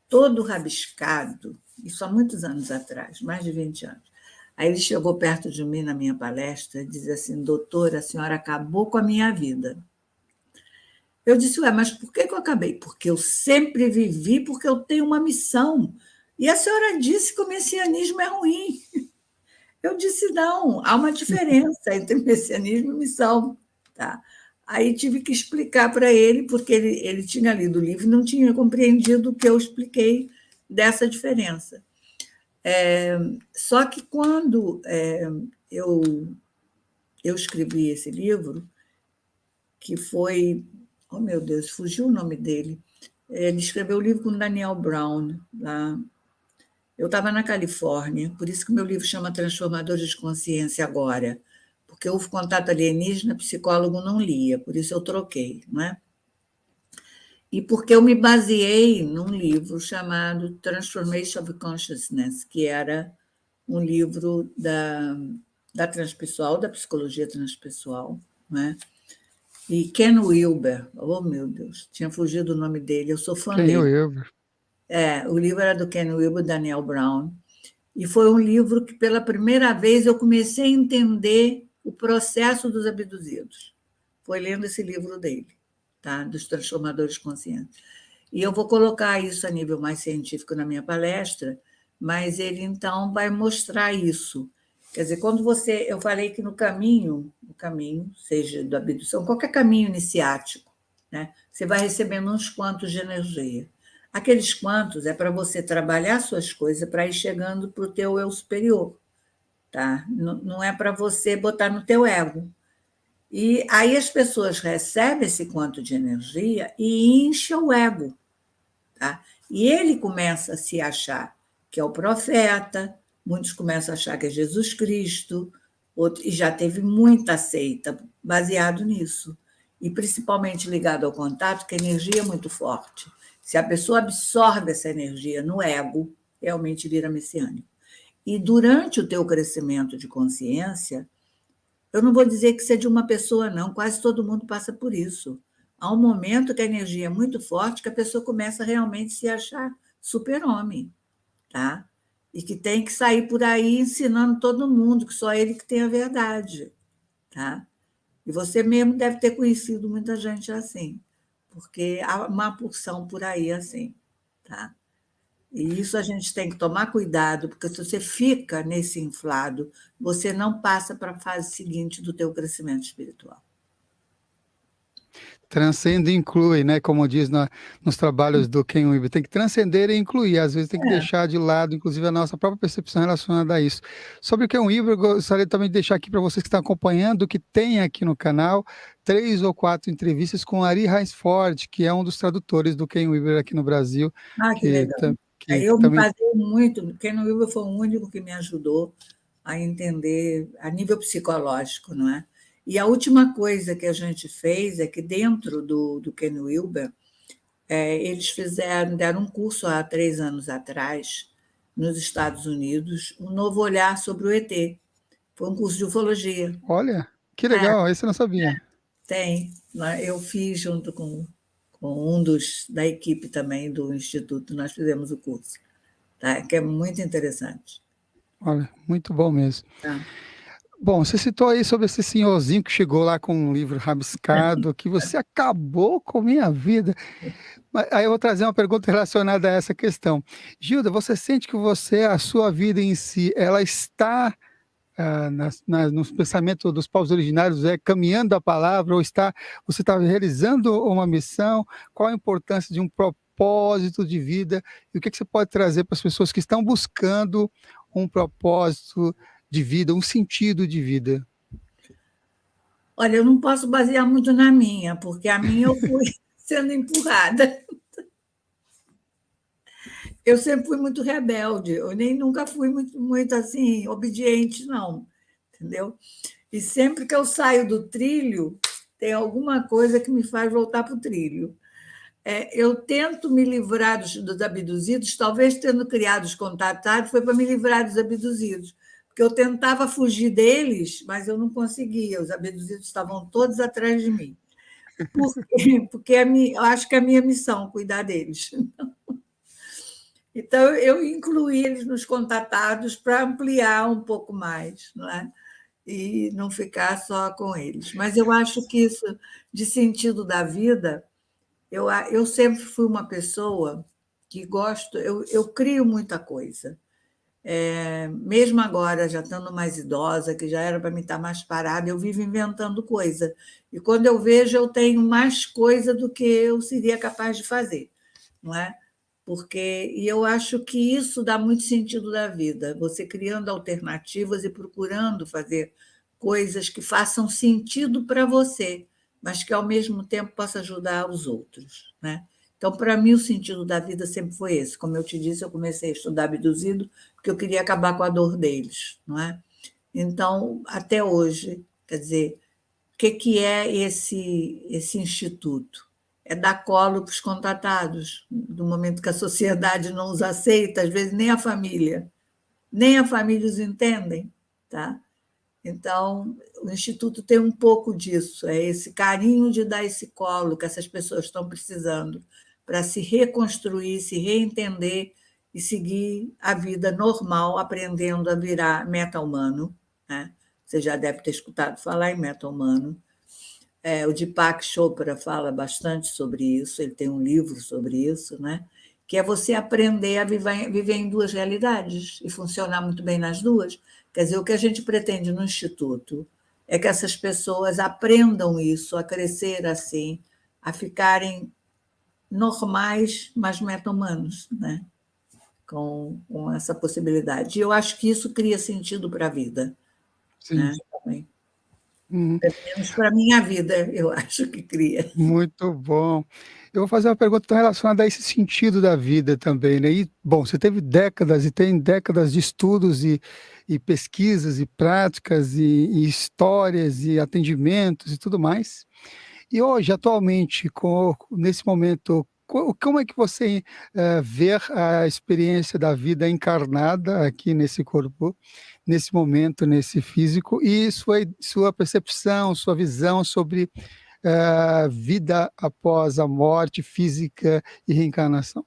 Speaker 2: todo rabiscado, isso há muitos anos atrás, mais de 20 anos. Aí ele chegou perto de mim na minha palestra e disse assim: doutora, a senhora acabou com a minha vida. Eu disse: ué, mas por que eu acabei? Porque eu sempre vivi, porque eu tenho uma missão. E a senhora disse que o messianismo é ruim. Eu disse: não, há uma diferença entre messianismo e missão. Tá? Aí tive que explicar para ele, porque ele tinha lido o livro e não tinha compreendido o que eu expliquei dessa diferença. Só que quando eu escrevi esse livro, que foi... Oh, meu Deus, fugiu o nome dele. Ele escreveu o livro com Daniel Brown, lá. Eu estava na Califórnia, por isso que o meu livro chama Transformadores de Consciência agora, porque houve contato alienígena, psicólogo não lia, por isso eu troquei, não é? E porque eu me baseei num livro chamado Transformation of Consciousness, que era um livro da transpessoal, da psicologia transpessoal, né? E Ken Wilber, oh meu Deus, tinha fugido o nome dele, eu sou fã
Speaker 1: Quem
Speaker 2: dele.
Speaker 1: eu?
Speaker 2: O livro era do Ken Wilber, Daniel Brown, e foi um livro que, pela primeira vez, eu comecei a entender o processo dos abduzidos. Foi lendo esse livro dele, tá? Dos transformadores conscientes. E eu vou colocar isso a nível mais científico na minha palestra, mas ele, então, vai mostrar isso. Quer dizer, quando eu falei que no caminho, seja da abdução, qualquer caminho iniciático, né, você vai recebendo uns quantos de energia. Aqueles quantos é para você trabalhar suas coisas para ir chegando para o teu eu superior. Tá? Não é para você botar no teu ego. E aí as pessoas recebem esse quanto de energia e incha o ego. Tá? E ele começa a se achar que é o profeta, muitos começam a achar que é Jesus Cristo, e já teve muita seita baseado nisso. E principalmente ligado ao contato, que a energia é muito forte. Se a pessoa absorve essa energia no ego, realmente vira messiânico. E durante o teu crescimento de consciência, eu não vou dizer que seja de uma pessoa, não, quase todo mundo passa por isso. Há um momento que a energia é muito forte, que a pessoa começa a realmente se achar super-homem, tá? E que tem que sair por aí ensinando todo mundo que só ele que tem a verdade, tá? E você mesmo deve ter conhecido muita gente assim, porque há uma porção por aí assim, tá? E isso a gente tem que tomar cuidado, porque se você fica nesse inflado, você não passa para a fase seguinte do teu crescimento espiritual.
Speaker 1: Transcende e inclui, né? Como diz nos trabalhos do Ken Wilber, tem que transcender e incluir, às vezes tem que deixar de lado, inclusive, a nossa própria percepção relacionada a isso. Sobre o Ken Wilber, eu gostaria também de deixar aqui para vocês que estão acompanhando, que tem aqui no canal 3 ou 4 entrevistas com Ari Rainsford, que é um dos tradutores do Ken Wilber aqui no Brasil.
Speaker 2: Que legal.
Speaker 1: Que
Speaker 2: Eu me
Speaker 1: também...
Speaker 2: baseio muito, o Ken Wilber foi o único que me ajudou a entender a nível psicológico, não é? E a última coisa que a gente fez é que dentro do Ken Wilber, eles deram um curso há 3 anos atrás, nos Estados Unidos, um novo olhar sobre o ET. Foi um curso de ufologia.
Speaker 1: Olha, que legal, esse eu não sabia.
Speaker 2: Tem. Eu fiz junto com um da equipe também do Instituto, nós fizemos o curso, tá? Que é muito interessante.
Speaker 1: Olha, muito bom mesmo.
Speaker 2: Tá?
Speaker 1: Bom, você citou aí sobre esse senhorzinho que chegou lá com um livro rabiscado, que você acabou com a minha vida. Mas aí eu vou trazer uma pergunta relacionada a essa questão. Gilda, você sente que a sua vida em si, ela está nos pensamentos dos povos originários, caminhando a palavra, ou você está realizando uma missão? Qual a importância de um propósito de vida? E o que você pode trazer para as pessoas que estão buscando um propósito de vida, um sentido de vida?
Speaker 2: Olha, eu não posso basear muito na minha, porque a minha eu fui sendo empurrada. Eu sempre fui muito rebelde, eu nunca fui muito assim, obediente, não, entendeu? E sempre que eu saio do trilho, tem alguma coisa que me faz voltar para o trilho. Eu tento me livrar dos abduzidos, talvez tendo criado os contatados, foi para me livrar dos abduzidos. porque eu tentava fugir deles, mas eu não conseguia, os abduzidos estavam todos atrás de mim. Por quê? Porque eu acho que é a minha missão cuidar deles. Então, eu incluí eles nos contatados para ampliar um pouco mais, não é? E não ficar só com eles. Mas eu acho que isso, de sentido da vida, eu sempre fui uma pessoa que gosto, eu crio muita coisa. Mesmo agora, já estando mais idosa, que já era para mim estar mais parada, eu vivo inventando coisa. E quando eu vejo, eu tenho mais coisa do que eu seria capaz de fazer, não é? E eu acho que isso dá muito sentido da vida, você criando alternativas e procurando fazer coisas que façam sentido para você, mas que, ao mesmo tempo, possa ajudar os outros, né? Então, para mim, o sentido da vida sempre foi esse. Como eu te disse, eu comecei a estudar abduzido porque eu queria acabar com a dor deles, não é? Então, até hoje, quer dizer, o que é esse instituto? É dar colo para os contatados, no momento que a sociedade não os aceita, às vezes nem a família os entendem, tá? Então, o Instituto tem um pouco disso, é esse carinho de dar esse colo que essas pessoas estão precisando para se reconstruir, se reentender e seguir a vida normal, aprendendo a virar meta-humano, né? Você já deve ter escutado falar em meta-humano. O Deepak Chopra fala bastante sobre isso, ele tem um livro sobre isso, né? Que é você aprender a viver em duas realidades e funcionar muito bem nas duas. Quer dizer, o que a gente pretende no Instituto é que essas pessoas aprendam isso, a crescer assim, a ficarem normais, mas meta-humanos, né? Com essa possibilidade. E eu acho que isso cria sentido para a vida,
Speaker 1: Sim.
Speaker 2: né? Também.
Speaker 1: Uhum.
Speaker 2: Pelo menos para a minha vida, eu acho que cria.
Speaker 1: Muito bom. Eu vou fazer uma pergunta relacionada a esse sentido da vida também, né? E, bom, você teve décadas e tem décadas de estudos e pesquisas e práticas e histórias e atendimentos e tudo mais. E hoje, atualmente, nesse momento, como é que você vê a experiência da vida encarnada aqui nesse corpo, nesse momento, nesse físico, e sua percepção, sua visão sobre vida após a morte física e reencarnação?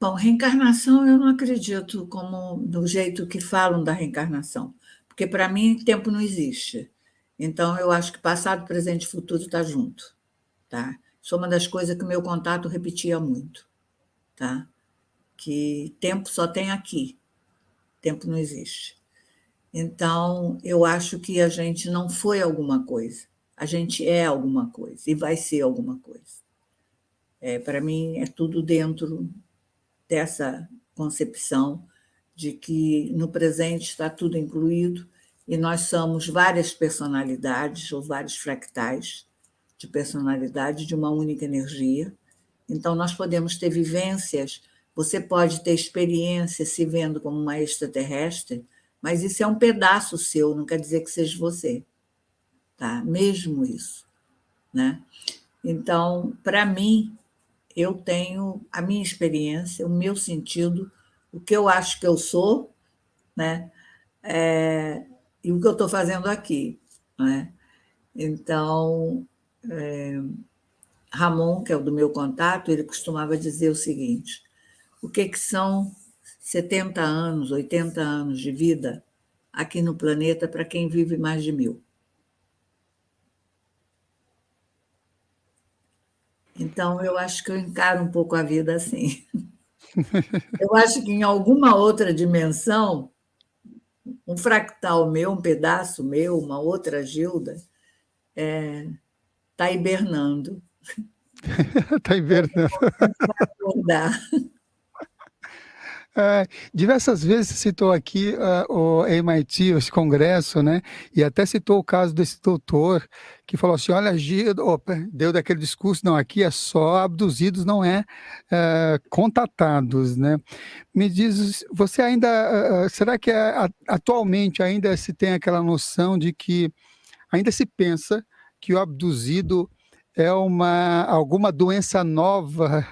Speaker 2: Bom, reencarnação eu não acredito como do jeito que falam da reencarnação, porque para mim tempo não existe. Então eu acho que passado, presente e futuro está junto, tá? Isso é uma das coisas que o meu contato repetia muito, tá? Que tempo só tem aqui, tempo não existe. Então eu acho que a gente não foi alguma coisa, a gente é alguma coisa e vai ser alguma coisa. Para mim é tudo dentro dessa concepção de que no presente está tudo incluído e nós somos várias personalidades ou vários fractais de personalidade de uma única energia. Então, nós podemos ter vivências, você pode ter experiência se vendo como uma extraterrestre, mas isso é um pedaço seu, não quer dizer que seja você, tá? Mesmo isso, né? Então, para mim, eu tenho a minha experiência, o meu sentido, o que eu acho que eu sou, né? E o que eu estou fazendo aqui, né? Então, Ramon, que é o do meu contato, ele costumava dizer o seguinte: o que são 70 anos, 80 anos de vida aqui no planeta para quem vive mais de 1000? Então, eu acho que eu encaro um pouco a vida assim. Eu acho que em alguma outra dimensão, um fractal meu, um pedaço meu, uma outra Gilda, está hibernando.
Speaker 1: Está invernando.
Speaker 2: Acordar.
Speaker 1: Diversas vezes você citou aqui o MIT, esse congresso, né? E até citou o caso desse doutor que falou assim: olha, deu daquele discurso, não, aqui é só abduzidos, não é contatados, né? Me diz, você ainda, será que atualmente ainda se tem aquela noção de que ainda se pensa que o abduzido é alguma doença nova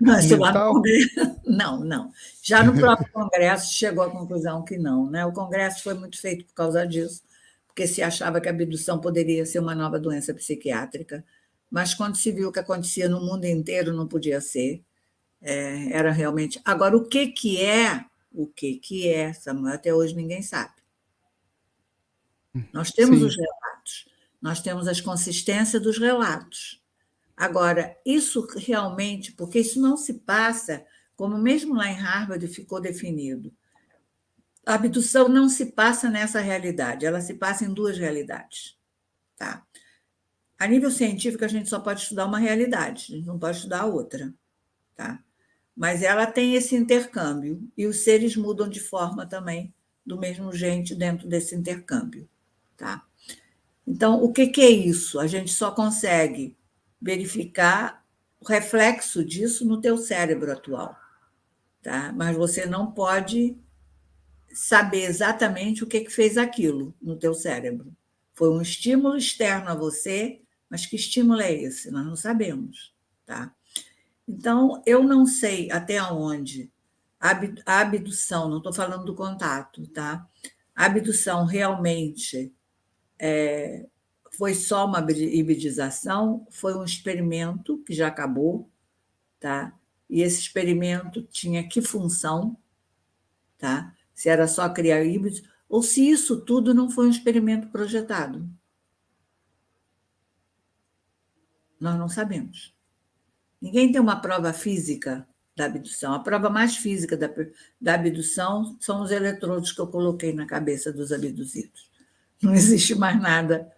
Speaker 2: Não, isso lá no
Speaker 1: mental?
Speaker 2: Congresso, não, não. Já no próprio Congresso chegou à conclusão que não, né? O Congresso foi muito feito por causa disso, porque se achava que a abdução poderia ser uma nova doença psiquiátrica, mas quando se viu o que acontecia no mundo inteiro, não podia ser. Era realmente. Agora, o que é, Samuel, até hoje ninguém sabe. Nós temos os
Speaker 1: Sim,
Speaker 2: relatos, nós temos as consistências dos relatos. Agora, isso realmente, porque isso não se passa, como mesmo lá em Harvard ficou definido, a abdução não se passa nessa realidade, ela se passa em duas realidades. Tá? A nível científico, a gente só pode estudar uma realidade, a gente não pode estudar a outra. Tá? Mas ela tem esse intercâmbio, e os seres mudam de forma também, do mesmo jeito, dentro desse intercâmbio. Tá? Então, o que é isso? A gente só consegue verificar o reflexo disso no teu cérebro atual, tá? Mas você não pode saber exatamente o que fez aquilo no teu cérebro. Foi um estímulo externo a você, mas que estímulo é esse? Nós não sabemos, tá? Então, eu não sei até onde a abdução, não estou falando do contato, tá? A abdução realmente foi só uma hibridização, foi um experimento que já acabou, tá? E esse experimento tinha que função, tá? Se era só criar híbridos, ou se isso tudo não foi um experimento projetado. Nós não sabemos. Ninguém tem uma prova física da abdução. A prova mais física da abdução são os eletrodos que eu coloquei na cabeça dos abduzidos. Não existe mais nada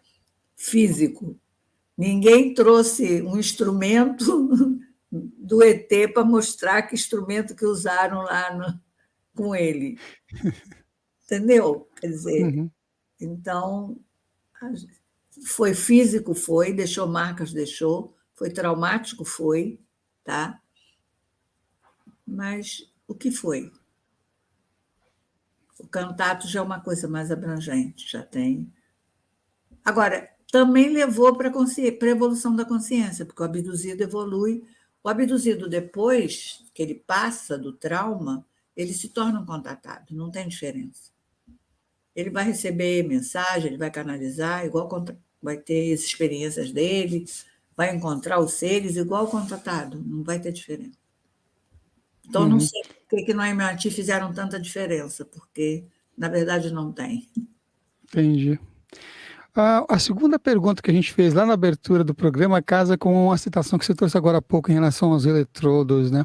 Speaker 2: físico. Ninguém trouxe um instrumento do ET para mostrar que instrumento que usaram lá com ele. Entendeu? Quer dizer,
Speaker 1: uhum,
Speaker 2: então, foi físico, foi, deixou marcas, deixou, foi traumático, foi, tá? Mas o que foi? O contato já é uma coisa mais abrangente, já tem. Agora, também levou para a evolução da consciência, porque o abduzido evolui. O abduzido, depois que ele passa do trauma, ele se torna um contatado, não tem diferença. Ele vai receber mensagem, ele vai canalizar, igual vai ter as experiências dele, vai encontrar os seres igual o contatado, não vai ter diferença. Então, não
Speaker 1: uhum,
Speaker 2: sei por que no MIT fizeram tanta diferença, porque, na verdade, não tem.
Speaker 1: entendi. A segunda pergunta que a gente fez lá na abertura do programa casa com a citação que você trouxe agora há pouco em relação aos eletrodos, né?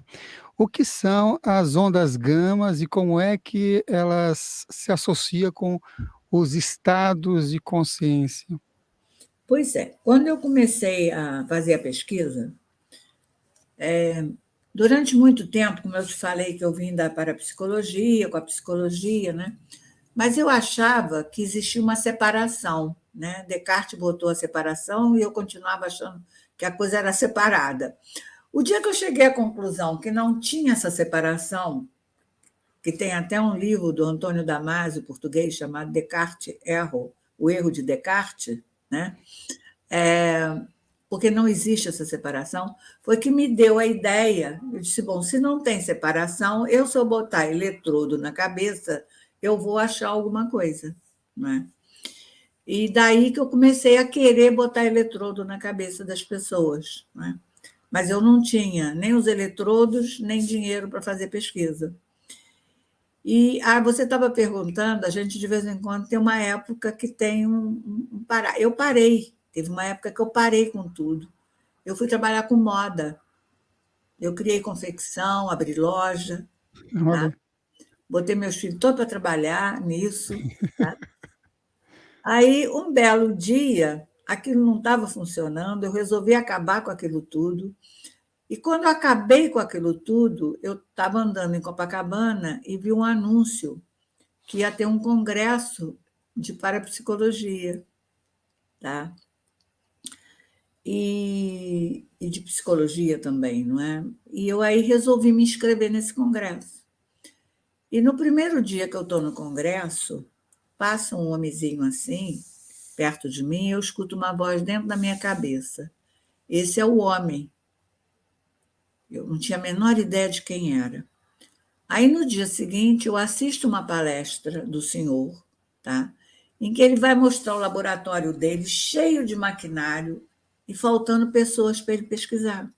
Speaker 1: O que são as ondas gamas e como é que elas se associam com os estados de consciência?
Speaker 2: Pois é, quando eu comecei a fazer a pesquisa, durante muito tempo, como eu te falei que eu vim da parapsicologia, com a psicologia, né? Mas eu achava que existia uma separação, né? Descartes botou a separação e eu continuava achando que a coisa era separada. O dia que eu cheguei à conclusão que não tinha essa separação, que tem até um livro do Antônio Damasio, português, chamado Descartes Erro, o erro de Descartes, né? Porque não existe essa separação, foi que me deu a ideia. Eu disse: bom, se não tem separação, se eu botar eletrodo na cabeça, eu vou achar alguma coisa. Né? E daí que eu comecei a querer botar eletrodo na cabeça das pessoas. Né? Mas eu não tinha nem os eletrodos, nem dinheiro para fazer pesquisa. E você estava perguntando, a gente de vez em quando tem uma época que tem um parar. Eu parei, teve uma época que eu parei com tudo. Eu fui trabalhar com moda. Eu criei confecção, abri loja, tá?
Speaker 1: Olha,
Speaker 2: Botei meus filhos todos para trabalhar nisso. Tá? Aí, um belo dia, aquilo não estava funcionando, eu resolvi acabar com aquilo tudo. E quando eu acabei com aquilo tudo, eu estava andando em Copacabana e vi um anúncio que ia ter um congresso de parapsicologia, tá? E de psicologia também, não é? E eu aí resolvi me inscrever nesse congresso. E no primeiro dia que eu estou no congresso, passa um homenzinho assim, perto de mim, eu escuto uma voz dentro da minha cabeça. Esse é o homem. Eu não tinha a menor ideia de quem era. Aí, no dia seguinte, eu assisto uma palestra do senhor, tá? Em que ele vai mostrar o laboratório dele cheio de maquinário e faltando pessoas para ele pesquisar.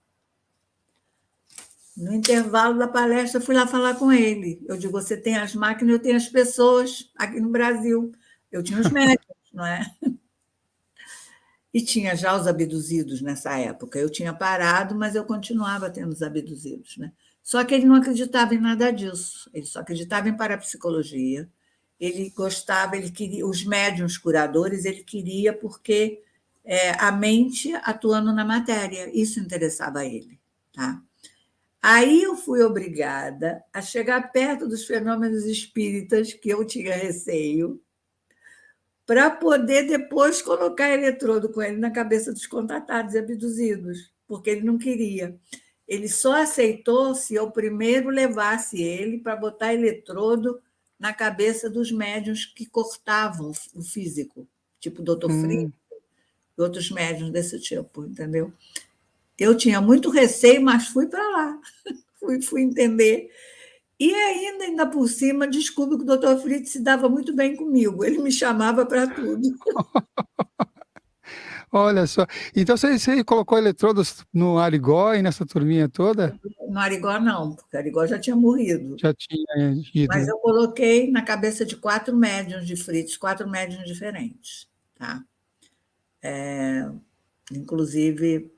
Speaker 2: No intervalo da palestra, fui lá falar com ele. Eu digo, você tem as máquinas, eu tenho as pessoas aqui no Brasil. Eu tinha os médicos, não é? E tinha já os abduzidos nessa época. Eu tinha parado, mas eu continuava tendo os abduzidos, né? Só que ele não acreditava em nada disso. Ele só acreditava em parapsicologia. Ele gostava, ele queria os médiuns curadores, ele queria porque a mente atuando na matéria, isso interessava a ele, tá? Aí eu fui obrigada a chegar perto dos fenômenos espíritas que eu tinha receio, para poder depois colocar eletrodo com ele na cabeça dos contatados e abduzidos, porque ele não queria. Ele só aceitou se eu primeiro levasse ele para botar eletrodo na cabeça dos médiuns que cortavam o físico, tipo o Dr. Fritz e outros médiuns desse tipo, entendeu? Eu tinha muito receio, mas fui para lá, fui entender. E ainda por cima, descubro que o Dr. Fritz se dava muito bem comigo, ele me chamava para tudo.
Speaker 1: Olha só. Então você colocou eletrodos no Arigó e nessa turminha toda?
Speaker 2: No Arigó, não, porque o Arigó já tinha morrido.
Speaker 1: Já tinha ido,
Speaker 2: Mas
Speaker 1: né?
Speaker 2: eu coloquei na cabeça de 4 médiuns de Fritz, 4 médiuns diferentes. Tá? Inclusive,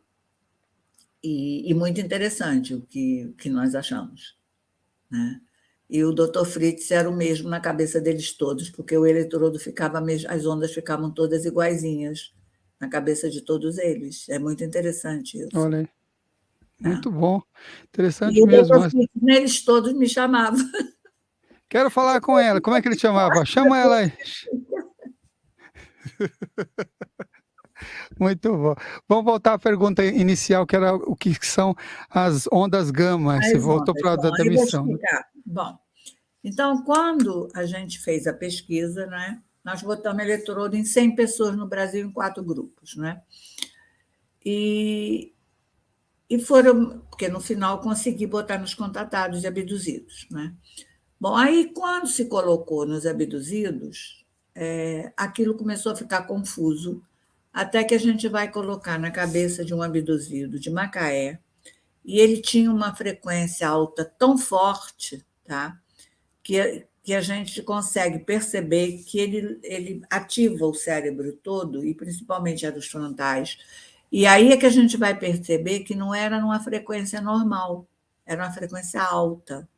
Speaker 2: e muito interessante o que nós achamos. Né? E o Dr. Fritz era o mesmo na cabeça deles todos, porque o eletrodo ficava, as ondas ficavam todas iguaizinhas na cabeça de todos eles. É muito interessante isso.
Speaker 1: Olha aí.
Speaker 2: Né?
Speaker 1: Muito bom.
Speaker 2: E
Speaker 1: Interessante
Speaker 2: o
Speaker 1: mesmo.
Speaker 2: Dr. Fritz, neles todos, me chamava.
Speaker 1: Quero falar com ela. Como é que ele chamava? Chama ela aí. Muito bom. Vamos voltar à pergunta inicial, que era o que são as ondas gama. Você
Speaker 2: As
Speaker 1: voltou
Speaker 2: ondas.
Speaker 1: para
Speaker 2: Bom,
Speaker 1: da
Speaker 2: aí vou
Speaker 1: missão, né?
Speaker 2: explicar. Bom, então, quando a gente fez a pesquisa, né, nós botamos eletrodo em 100 pessoas no Brasil, em 4 grupos. Né? E foram, porque no final consegui botar nos contatados e abduzidos. Né? Bom, aí quando se colocou nos abduzidos, aquilo começou a ficar confuso, até que a gente vai colocar na cabeça de um abduzido de Macaé, e ele tinha uma frequência alta tão forte, tá? que a gente consegue perceber que ele ativa o cérebro todo, e principalmente a dos frontais. E aí é que a gente vai perceber que não era numa frequência normal, era uma frequência alta,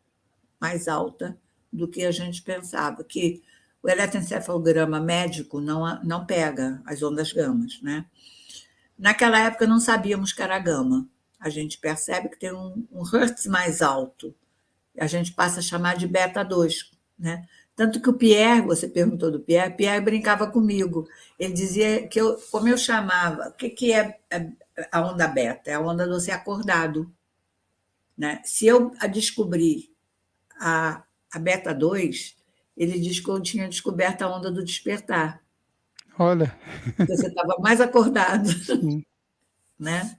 Speaker 2: mais alta do que a gente pensava, que o eletroencefalograma médico não pega as ondas gamas. Né? Naquela época não sabíamos que era gama. A gente percebe que tem um hertz mais alto. A gente passa a chamar de beta 2. Né? Tanto que o Pierre, você perguntou do Pierre, Pierre brincava comigo. Ele dizia que, como eu chamava, o que é a onda beta? É a onda do você acordado. Né? Se eu descobrir a beta 2, ele diz que eu tinha descoberto a onda do despertar.
Speaker 1: Olha.
Speaker 2: Você estava mais acordado.
Speaker 1: Sim.
Speaker 2: Né?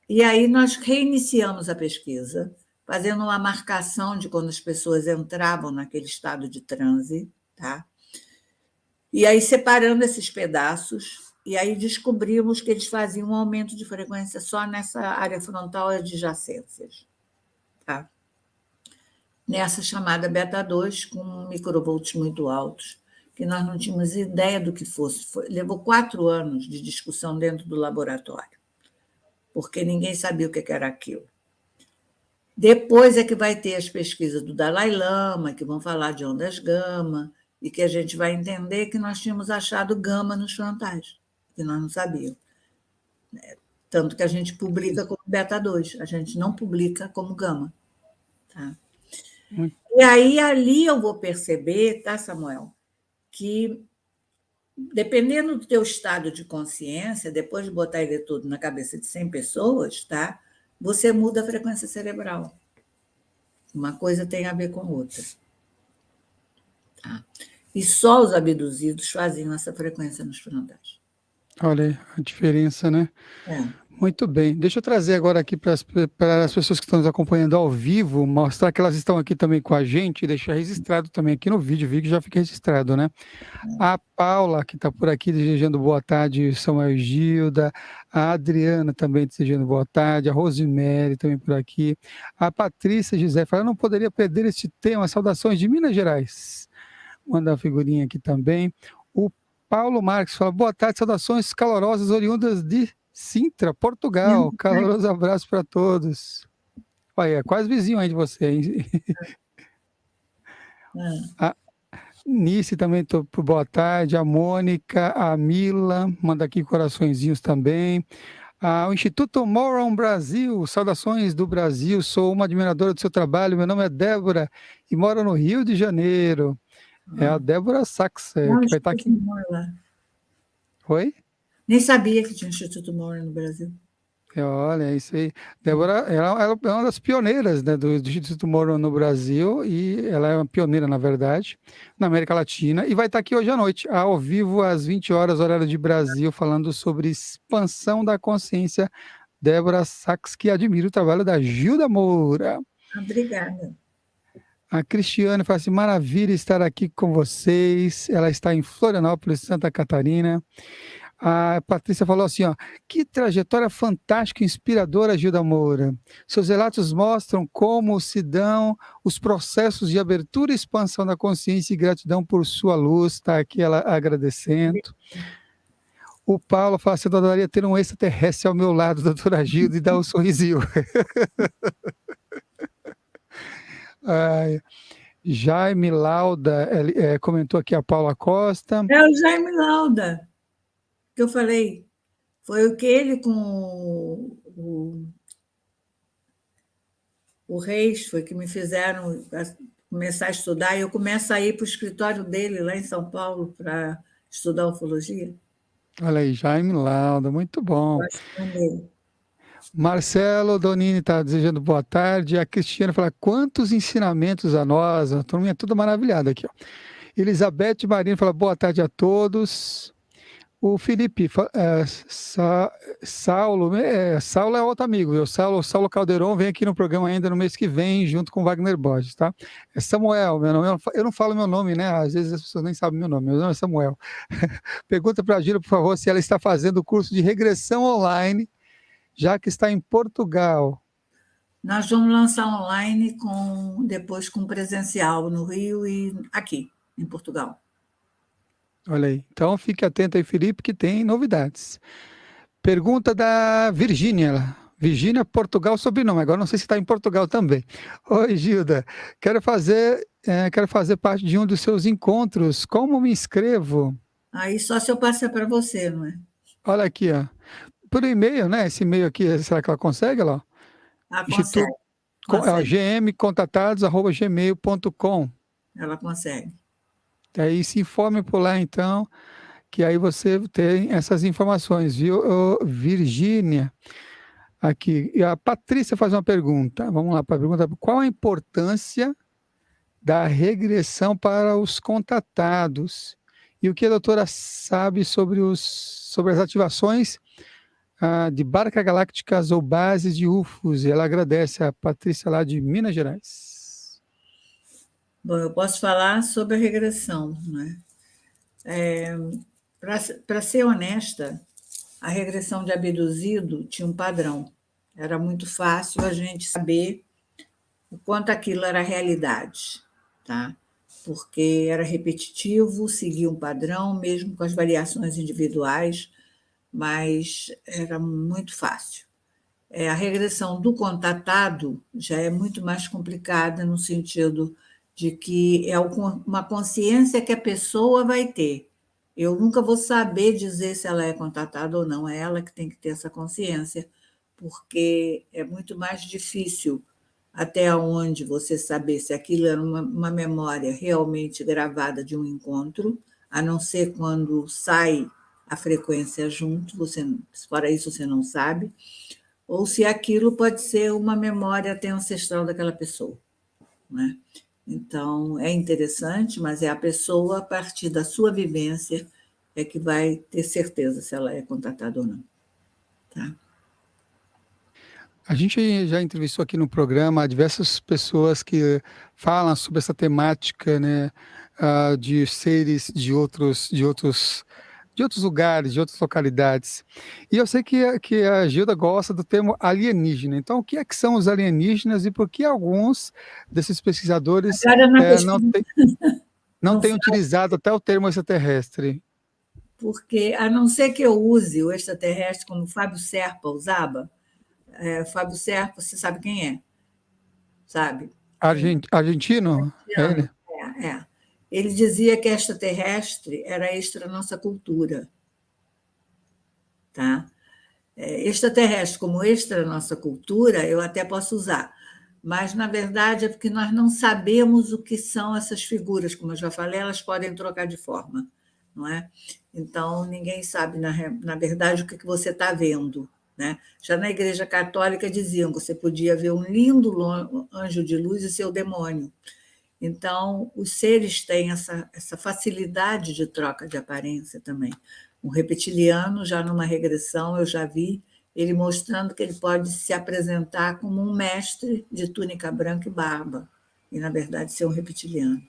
Speaker 2: E aí nós reiniciamos a pesquisa, fazendo uma marcação de quando as pessoas entravam naquele estado de transe, tá? E aí separando esses pedaços, e aí descobrimos que eles faziam um aumento de frequência só nessa área frontal adjacências, tá? Nessa chamada beta 2, com microvolts muito altos, que nós não tínhamos ideia do que fosse. Levou 4 anos de discussão dentro do laboratório, porque ninguém sabia o que era aquilo. Depois é que vai ter as pesquisas do Dalai Lama, que vão falar de ondas gama, e que a gente vai entender que nós tínhamos achado gama nos frontais, que nós não sabíamos. Tanto que a gente publica como beta 2, a gente não publica como gama. Tá? E aí, ali eu vou perceber, tá, Samuel, que dependendo do teu estado de consciência, depois de botar ele tudo na cabeça de 100 pessoas, tá? Você muda a frequência cerebral. Uma coisa tem a ver com outra. Tá? E só os abduzidos faziam essa frequência nos frontais.
Speaker 1: Olha aí a diferença, né?
Speaker 2: É.
Speaker 1: Muito bem. Deixa eu trazer agora aqui para as pessoas que estão nos acompanhando ao vivo, mostrar que elas estão aqui também com a gente e deixar registrado também aqui no vídeo, o vídeo já fica registrado, né? A Paula, que está por aqui desejando boa tarde, Samuel e Gilda, a Adriana também desejando boa tarde, a Rosemary também por aqui, a Patrícia José fala, eu não poderia perder este tema, saudações de Minas Gerais. Manda uma figurinha aqui também. O Paulo Marques fala, boa tarde, saudações calorosas oriundas de Sintra, Portugal. Caloroso abraço para todos. Olha, é quase vizinho aí de você, hein? A Nice também, por boa tarde. A Mônica, a Mila, manda aqui coraçõezinhos também. O Instituto Moron Brasil, saudações do Brasil, sou uma admiradora do seu trabalho, meu nome é Débora e moro no Rio de Janeiro. É a Débora Saxer, que vai estar aqui. Oi?
Speaker 2: Nem sabia que tinha Instituto Moura no Brasil.
Speaker 1: Olha, é isso aí. Débora, ela é uma das pioneiras, né, do Instituto Moro no Brasil, e ela é uma pioneira, na verdade, na América Latina, e vai estar aqui hoje à noite, ao vivo, às 20 horas, horário de Brasil, falando sobre expansão da consciência. Débora Sachs, que admira o trabalho da Gilda Moura.
Speaker 2: Obrigada.
Speaker 1: A Cristiane fala assim, maravilha estar aqui com vocês. Ela está em Florianópolis, Santa Catarina. A Patrícia falou assim, ó, que trajetória fantástica e inspiradora, Gilda Moura. Seus relatos mostram como se dão os processos de abertura e expansão da consciência e gratidão por sua luz. Está aqui ela agradecendo. O Paulo fala assim, eu adoraria ter um extraterrestre ao meu lado, doutora Gilda, e dar um sorrisinho. Jaime Lauda comentou aqui a Paula Costa.
Speaker 2: É o Jaime Lauda, que eu falei. Foi o que ele com o Reis, foi que me fizeram começar a estudar, e eu começo a ir para o escritório dele, lá em São Paulo, para estudar ufologia.
Speaker 1: Olha aí, Jaime Lauda, muito bom. Marcelo Donini está desejando boa tarde. A Cristiana fala, quantos ensinamentos a nós. A turma é tudo maravilhada aqui. Ó. Elizabeth Marino fala, boa tarde a todos. O Felipe, Saulo é outro amigo, viu? Saulo Calderon vem aqui no programa ainda no mês que vem, junto com Wagner Borges, tá? É Samuel, meu nome, eu não falo meu nome, né? Às vezes as pessoas nem sabem meu nome é Samuel. Pergunta para a Gila, por favor, se ela está fazendo o curso de regressão online, já que está em Portugal.
Speaker 2: Nós vamos lançar online, depois com presencial no Rio e aqui, em Portugal.
Speaker 1: Olha aí. Então, fique atento aí, Felipe, que tem novidades. Pergunta da Virgínia. Virgínia, Portugal, sobrenome. Agora não sei se está em Portugal também. Oi, Gilda. Quero fazer parte de um dos seus encontros. Como me inscrevo?
Speaker 2: Aí só se eu passar para você, não é?
Speaker 1: Olha aqui, ó. Por e-mail, né? Esse e-mail aqui, será que ela consegue? Lá?
Speaker 2: Consegue.
Speaker 1: gmcontatados@gmail.com.
Speaker 2: Ela consegue.
Speaker 1: Aí se informe por lá, então, que aí você tem essas informações, viu, Virgínia? Aqui. E a Patrícia faz uma pergunta. Vamos lá para a pergunta. Qual a importância da regressão para os contatados? E o que a doutora sabe sobre as ativações de barcas galácticas ou bases de UFOs? E ela agradece a Patrícia lá de Minas Gerais.
Speaker 2: Bom, eu posso falar sobre a regressão, né? Para ser honesta, a regressão de abduzido tinha um padrão. Era muito fácil a gente saber o quanto aquilo era realidade, tá? Porque era repetitivo, seguia um padrão, mesmo com as variações individuais, mas era muito fácil. A regressão do contatado já é muito mais complicada, no sentido de que é uma consciência que a pessoa vai ter. Eu nunca vou saber dizer se ela é contatada ou não, é ela que tem que ter essa consciência, porque é muito mais difícil até onde você saber se aquilo era uma memória realmente gravada de um encontro, a não ser quando sai a frequência junto, fora isso você não sabe, ou se aquilo pode ser uma memória até ancestral daquela pessoa, né? Então, é interessante, mas é a pessoa, a partir da sua vivência, é que vai ter certeza se ela é contatada ou não. Tá?
Speaker 1: A gente já entrevistou aqui no programa diversas pessoas que falam sobre essa temática, né, de seres de outros lugares, de outras localidades. E eu sei que a Gilda gosta do termo alienígena. Então, o que é que são os alienígenas e por que alguns desses pesquisadores
Speaker 2: Agora, na
Speaker 1: não
Speaker 2: pesquisa,
Speaker 1: têm não
Speaker 2: não
Speaker 1: têm
Speaker 2: faz,
Speaker 1: utilizado até o termo extraterrestre?
Speaker 2: porque, a não ser que eu use o extraterrestre como o Fábio Serpa usava, Fábio Serpa, você sabe quem é, sabe?
Speaker 1: Argentino? É
Speaker 2: Ano,
Speaker 1: ele?
Speaker 2: é. Ele dizia que extraterrestre era extra nossa cultura, tá? Extraterrestre como extra nossa cultura, eu até posso usar, mas na verdade é porque nós não sabemos o que são essas figuras, como eu já falei, elas podem trocar de forma, não é? Então ninguém sabe na verdade o que você está vendo, né? Já na Igreja Católica diziam que você podia ver um lindo anjo de luz e seu demônio. Então, os seres têm essa facilidade de troca de aparência também. Um reptiliano, já numa regressão, eu já vi ele mostrando que ele pode se apresentar como um mestre de túnica branca e barba, e, na verdade, ser um reptiliano.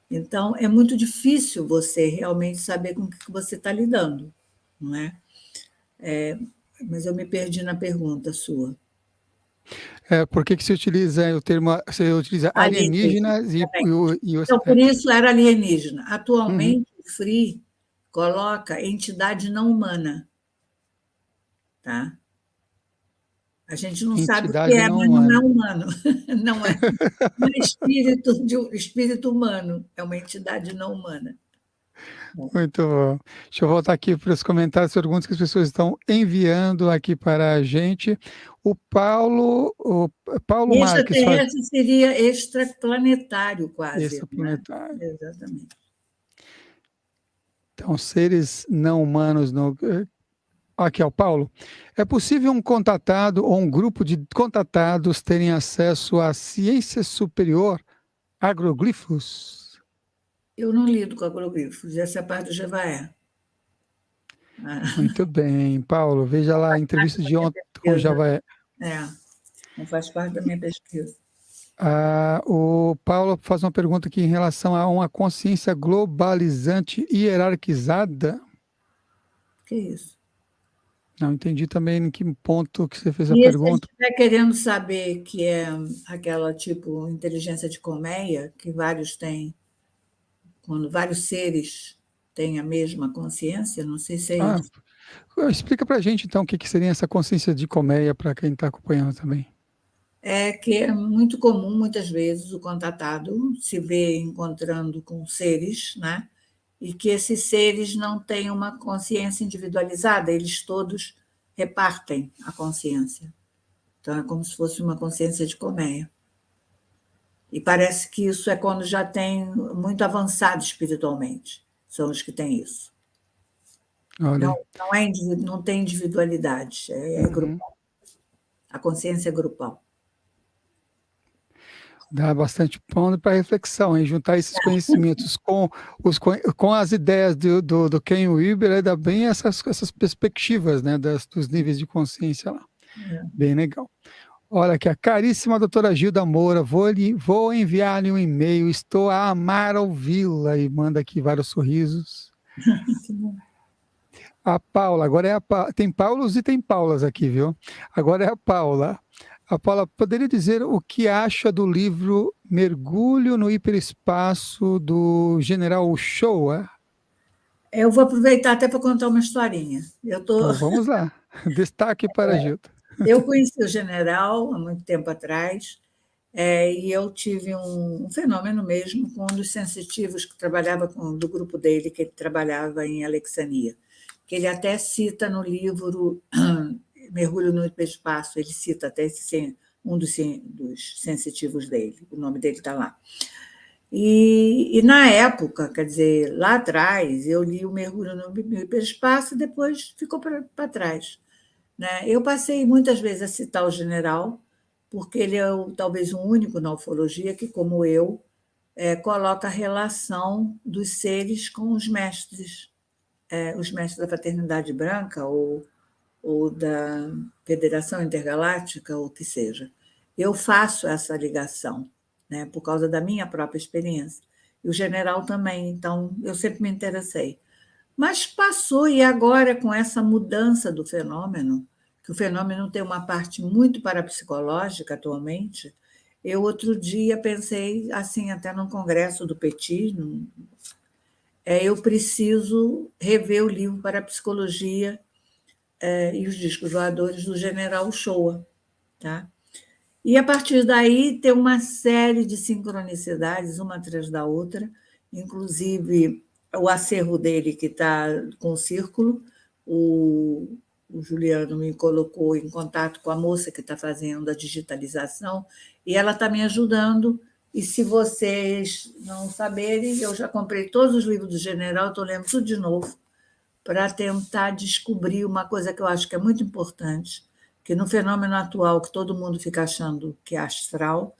Speaker 2: Então, é muito difícil você realmente saber com o que você está lidando, não é? Mas eu me perdi na pergunta sua.
Speaker 1: Por que que você utiliza
Speaker 2: Alienígena.
Speaker 1: alienígenas e o
Speaker 2: Então, por
Speaker 1: extraterrestre?
Speaker 2: isso era alienígena.
Speaker 1: Uhum.
Speaker 2: Atualmente, o FRI coloca entidade não humana, tá? A gente não sabe o que
Speaker 1: Entidade
Speaker 2: é,
Speaker 1: não
Speaker 2: mas não é
Speaker 1: humana.
Speaker 2: humano. Não é espírito humano, é uma entidade não humana.
Speaker 1: Muito bom. Deixa eu voltar aqui para os comentários, perguntas que as pessoas estão enviando aqui para a gente. O Paulo
Speaker 2: E
Speaker 1: Marques faz
Speaker 2: extraterrestre seria extraplanetário, quase, né?
Speaker 1: extraplanetário.
Speaker 2: Exatamente.
Speaker 1: Então, seres não humanos. Aqui é o Paulo. É possível um contatado ou um grupo de contatados terem acesso à ciência superior, agroglifos?
Speaker 2: Eu não lido com agroglifos, essa é a parte do Jevaé. Ah,
Speaker 1: Muito bem, Paulo. Veja lá a entrevista de ontem com o
Speaker 2: pesquisa.
Speaker 1: Java.
Speaker 2: É, não faz parte da minha pesquisa.
Speaker 1: O Paulo faz uma pergunta aqui em relação a uma consciência globalizante hierarquizada.
Speaker 2: Que isso?
Speaker 1: Não entendi também em que ponto que você fez a
Speaker 2: E se ele
Speaker 1: pergunta.
Speaker 2: estiver querendo saber que é aquela tipo inteligência de colmeia, que vários têm, quando vários seres têm a mesma consciência, não sei se é
Speaker 1: Ah,
Speaker 2: isso.
Speaker 1: explica para a gente então o que que seria essa consciência de colmeia para quem está acompanhando também.
Speaker 2: É que é muito comum, muitas vezes, o contatado se vê encontrando com seres, né? E que esses seres não têm uma consciência individualizada, eles todos repartem a consciência. Então, é como se fosse uma consciência de colmeia. E parece que isso é quando já tem muito avançado espiritualmente. São os que têm isso.
Speaker 1: Olha
Speaker 2: Não,
Speaker 1: aí.
Speaker 2: não tem individualidade, é
Speaker 1: Uhum.
Speaker 2: grupal. A consciência é grupal.
Speaker 1: Dá bastante pano para reflexão, hein? Juntar esses conhecimentos com as ideias do Ken Wilber, aí dá bem essas perspectivas, né, dos níveis de consciência lá. Bem legal. Olha aqui, a caríssima doutora Gilda Moura, vou enviar-lhe um e-mail, estou a amar ouvi-la, e manda aqui vários sorrisos. A Paula, agora é tem Paulos e tem Paulas aqui, viu? Agora é a Paula. A Paula, poderia dizer o que acha do livro Mergulho no Hiperespaço do General Uchoa?
Speaker 2: Eu vou aproveitar até para contar uma historinha.
Speaker 1: Então, vamos lá. Destaque para a Gilda.
Speaker 2: Eu conheci o general há muito tempo atrás, e eu tive um fenômeno mesmo com um dos sensitivos que trabalhava do grupo dele, que ele trabalhava em Alexandria, que ele até cita no livro Mergulho no Hiperespaço, ele cita até um dos sensitivos dele, o nome dele está lá. E na época, quer dizer, lá atrás, eu li o Mergulho no Hiperespaço e depois ficou para trás, né? Eu passei muitas vezes a citar o general, porque ele é talvez o único na ufologia que, como eu, coloca a relação dos seres com os mestres da Fraternidade Branca ou da Federação Intergaláctica, ou o que seja. Eu faço essa ligação, né, por causa da minha própria experiência. E o general também, então eu sempre me interessei. Mas passou, e agora, com essa mudança do fenômeno, que o fenômeno tem uma parte muito parapsicológica atualmente, eu outro dia pensei, assim, até num congresso do Petit, eu preciso rever o livro Parapsicologia e os discos voadores do General Shoa, tá? E a partir daí tem uma série de sincronicidades, uma atrás da outra, inclusive o acervo dele que está com o círculo, o Juliano me colocou em contato com a moça que está fazendo a digitalização, e ela está me ajudando. E se vocês não saberem, eu já comprei todos os livros do General, estou lendo tudo de novo, para tentar descobrir uma coisa que eu acho que é muito importante, que no fenômeno atual, que todo mundo fica achando que é astral,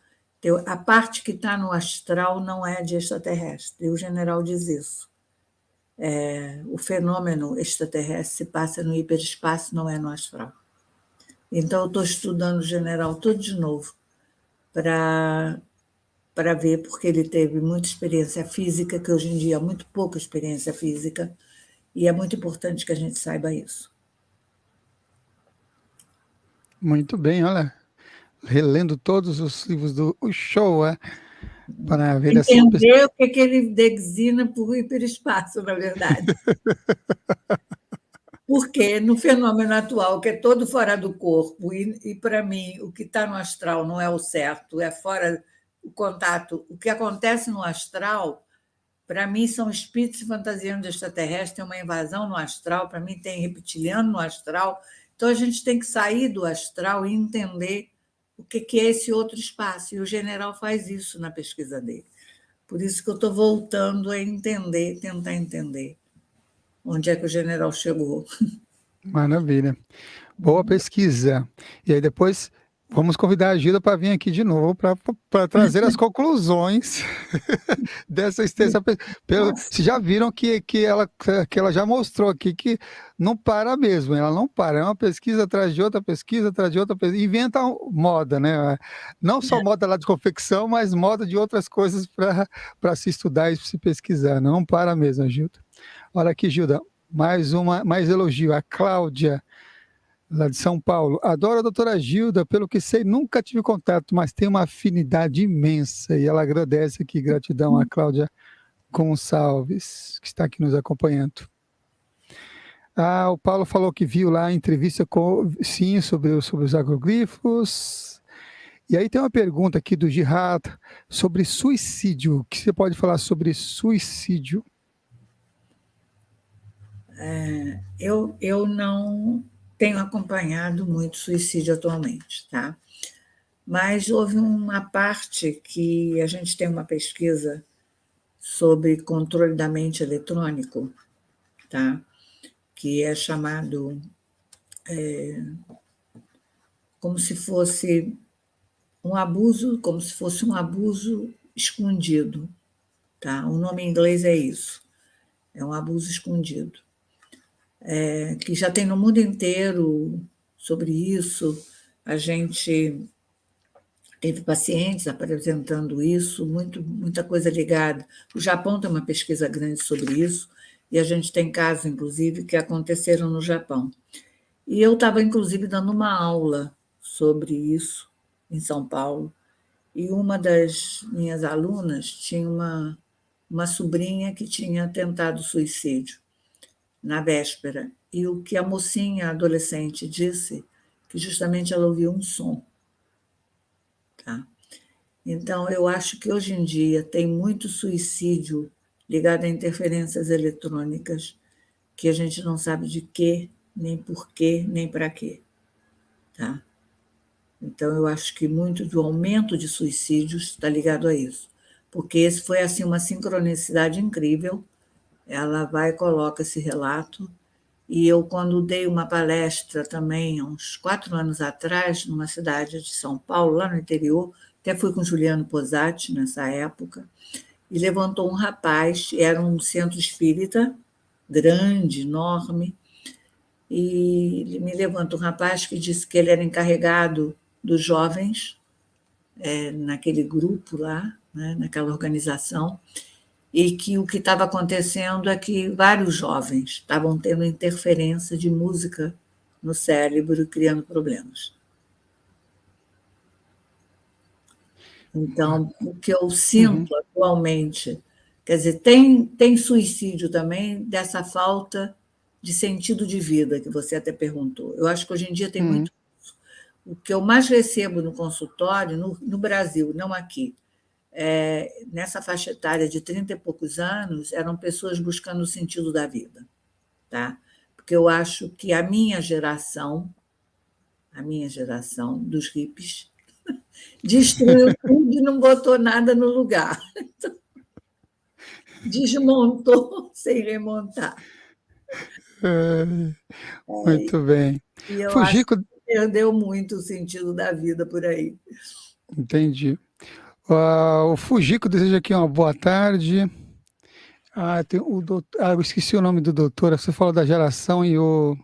Speaker 2: a parte que está no astral não é de extraterrestre, e o general diz isso. O fenômeno extraterrestre se passa no hiperespaço, não é no astral. Então, eu estou estudando o general todo de novo, para ver, porque ele teve muita experiência física, que hoje em dia há muito pouca experiência física, e é muito importante que a gente saiba isso.
Speaker 1: Muito bem, olha, relendo todos os livros do Showa para ver essa
Speaker 2: Entender o que ele designa por hiperespaço, na verdade. Porque no fenômeno atual, que é todo fora do corpo, e para mim, o que está no astral não é o certo, é fora o contato. O que acontece no astral, para mim, são espíritos fantasiando de extraterrestre, tem uma invasão no astral, para mim, tem reptiliano no astral. Então, a gente tem que sair do astral e entender o que é esse outro espaço. E o general faz isso na pesquisa dele. Por isso que eu estou voltando a entender, tentar entender onde é que o general chegou.
Speaker 1: Maravilha. Boa pesquisa. E aí depois vamos convidar a Gilda para vir aqui de novo para trazer as conclusões dessa extensa pesquisa. Vocês já viram que ela já mostrou aqui que não para mesmo, ela não para, é uma pesquisa atrás de outra pesquisa, atrás de outra pesquisa, inventa moda, né? Não só moda lá de confecção, mas moda de outras coisas para se estudar e se pesquisar. Não para mesmo, Gilda. Olha aqui, Gilda, mais elogio. A Cláudia, lá de São Paulo. Adoro a doutora Gilda, pelo que sei, nunca tive contato, mas tem uma afinidade imensa. E ela agradece aqui, gratidão a Cláudia Gonçalves, que está aqui nos acompanhando. O Paulo falou que viu lá a entrevista sim, sobre os agroglifos. E aí tem uma pergunta aqui do Gerard sobre suicídio. O que você pode falar sobre suicídio?
Speaker 2: Eu não tenho acompanhado muito suicídio atualmente, tá? Mas houve uma parte que a gente tem uma pesquisa sobre controle da mente eletrônico, tá? Que é chamado como se fosse um abuso escondido, tá? O nome em inglês é isso, é um abuso escondido. Que já tem no mundo inteiro sobre isso. A gente teve pacientes apresentando isso, muita coisa ligada. O Japão tem uma pesquisa grande sobre isso, e a gente tem casos, inclusive, que aconteceram no Japão. E eu estava, inclusive, dando uma aula sobre isso em São Paulo, e uma das minhas alunas tinha uma sobrinha que tinha tentado suicídio na véspera. E o que a mocinha, a adolescente, disse, que justamente ela ouviu um som. Tá? Então, eu acho que hoje em dia tem muito suicídio ligado a interferências eletrônicas, que a gente não sabe de quê, nem por quê, nem para quê. Tá? Então, eu acho que muito do aumento de suicídios está ligado a isso. Porque esse foi assim, uma sincronicidade incrível. Ela vai e coloca esse relato. E eu, quando dei uma palestra também, há uns 4 anos atrás, numa cidade de São Paulo, lá no interior, até fui com Juliano Posati nessa época, e levantou um rapaz, era um centro espírita, grande, enorme, e ele me levanta um rapaz que disse que ele era encarregado dos jovens, naquele grupo lá, né, naquela organização, e que o que estava acontecendo é que vários jovens estavam tendo interferência de música no cérebro, criando problemas. Então, o que eu sinto atualmente, quer dizer, tem suicídio também dessa falta de sentido de vida que você até perguntou. Eu acho que hoje em dia tem muito. O que eu mais recebo no consultório, no Brasil, não aqui, nessa faixa etária de 30 e poucos anos, eram pessoas buscando o sentido da vida, tá? Porque eu acho que a minha geração dos hippies, destruiu tudo e não botou nada no lugar. Desmontou sem remontar.
Speaker 1: Muito bem.
Speaker 2: E eu acho
Speaker 1: Fugico,
Speaker 2: que perdeu muito o sentido da vida por aí.
Speaker 1: entendi. O Fugico deseja aqui uma boa tarde. Tem o doutor, eu esqueci o nome do doutor. Você falou da geração e o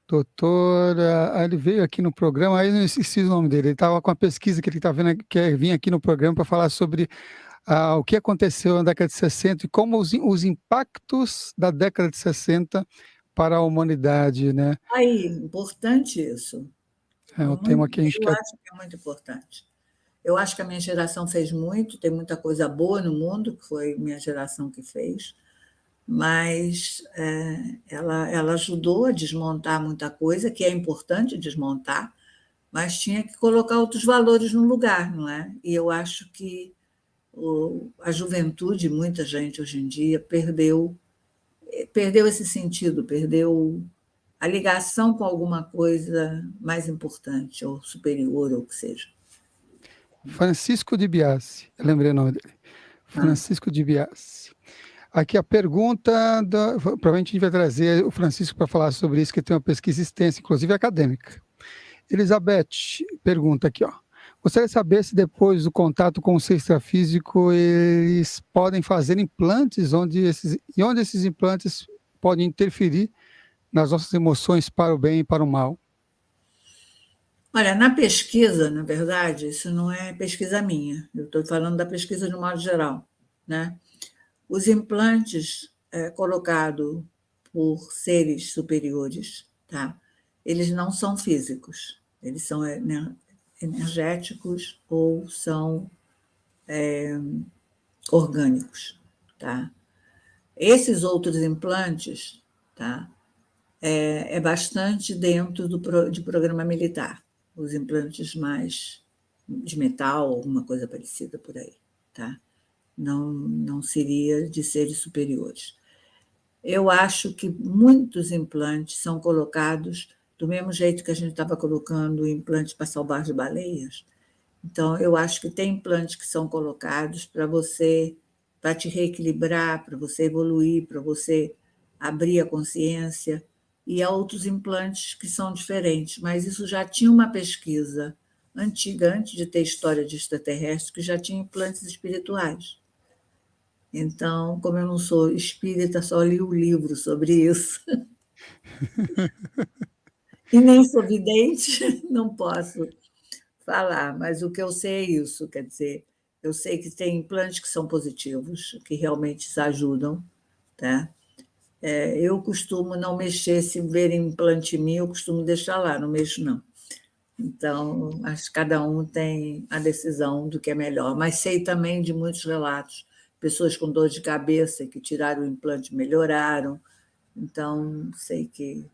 Speaker 1: doutor, ele veio aqui no programa, aí eu não esqueci o nome dele. Ele estava com a pesquisa que ele está vendo, quer vir aqui no programa para falar sobre o que aconteceu na década de 60 e como os impactos da década de 60 para a humanidade, né?
Speaker 2: Aí, importante isso.
Speaker 1: É um tema que a gente
Speaker 2: Eu
Speaker 1: quer.
Speaker 2: acho que é muito importante. Eu acho que a minha geração fez muito, tem muita coisa boa no mundo, que foi minha geração que fez, mas ela ajudou a desmontar muita coisa, que é importante desmontar, mas tinha que colocar outros valores no lugar, não é? E eu acho que a juventude, muita gente hoje em dia, perdeu esse sentido, perdeu a ligação com alguma coisa mais importante, ou superior, ou o que seja.
Speaker 1: Francisco de Biasi, eu lembrei o nome dele. Francisco de Biasi. Aqui a pergunta, provavelmente a gente vai trazer o Francisco para falar sobre isso, que tem uma pesquisa extensa, inclusive acadêmica. Elizabeth pergunta aqui, ó. Gostaria de saber se depois do contato com o ser extrafísico eles podem fazer implantes, onde esses implantes podem interferir nas nossas emoções para o bem e para o mal.
Speaker 2: Olha, na pesquisa, na verdade, isso não é pesquisa minha, eu estou falando da pesquisa de um modo geral, né? Os implantes colocados por seres superiores, tá? Eles não são físicos, eles são energéticos ou são orgânicos, tá? Esses outros implantes, tá? É bastante dentro de programa militar, os implantes mais de metal, alguma coisa parecida por aí, tá? Não seria de seres superiores. Eu acho que muitos implantes são colocados do mesmo jeito que a gente estava colocando implantes para salvar de baleias. Então, eu acho que tem implantes que são colocados para te reequilibrar, para você evoluir, para você abrir a consciência, e há outros implantes que são diferentes, mas isso já tinha uma pesquisa antiga, antes de ter história de extraterrestre, que já tinha implantes espirituais. Então, como eu não sou espírita, só li o livro sobre isso. E nem sou vidente, não posso falar, mas o que eu sei é isso, quer dizer, eu sei que tem implantes que são positivos, que realmente ajudam, tá? Eu costumo não mexer, se ver implante em mim, eu costumo deixar lá, não mexo não. Então, acho que cada um tem a decisão do que é melhor, mas sei também de muitos relatos, pessoas com dor de cabeça que tiraram o implante melhoraram, então sei que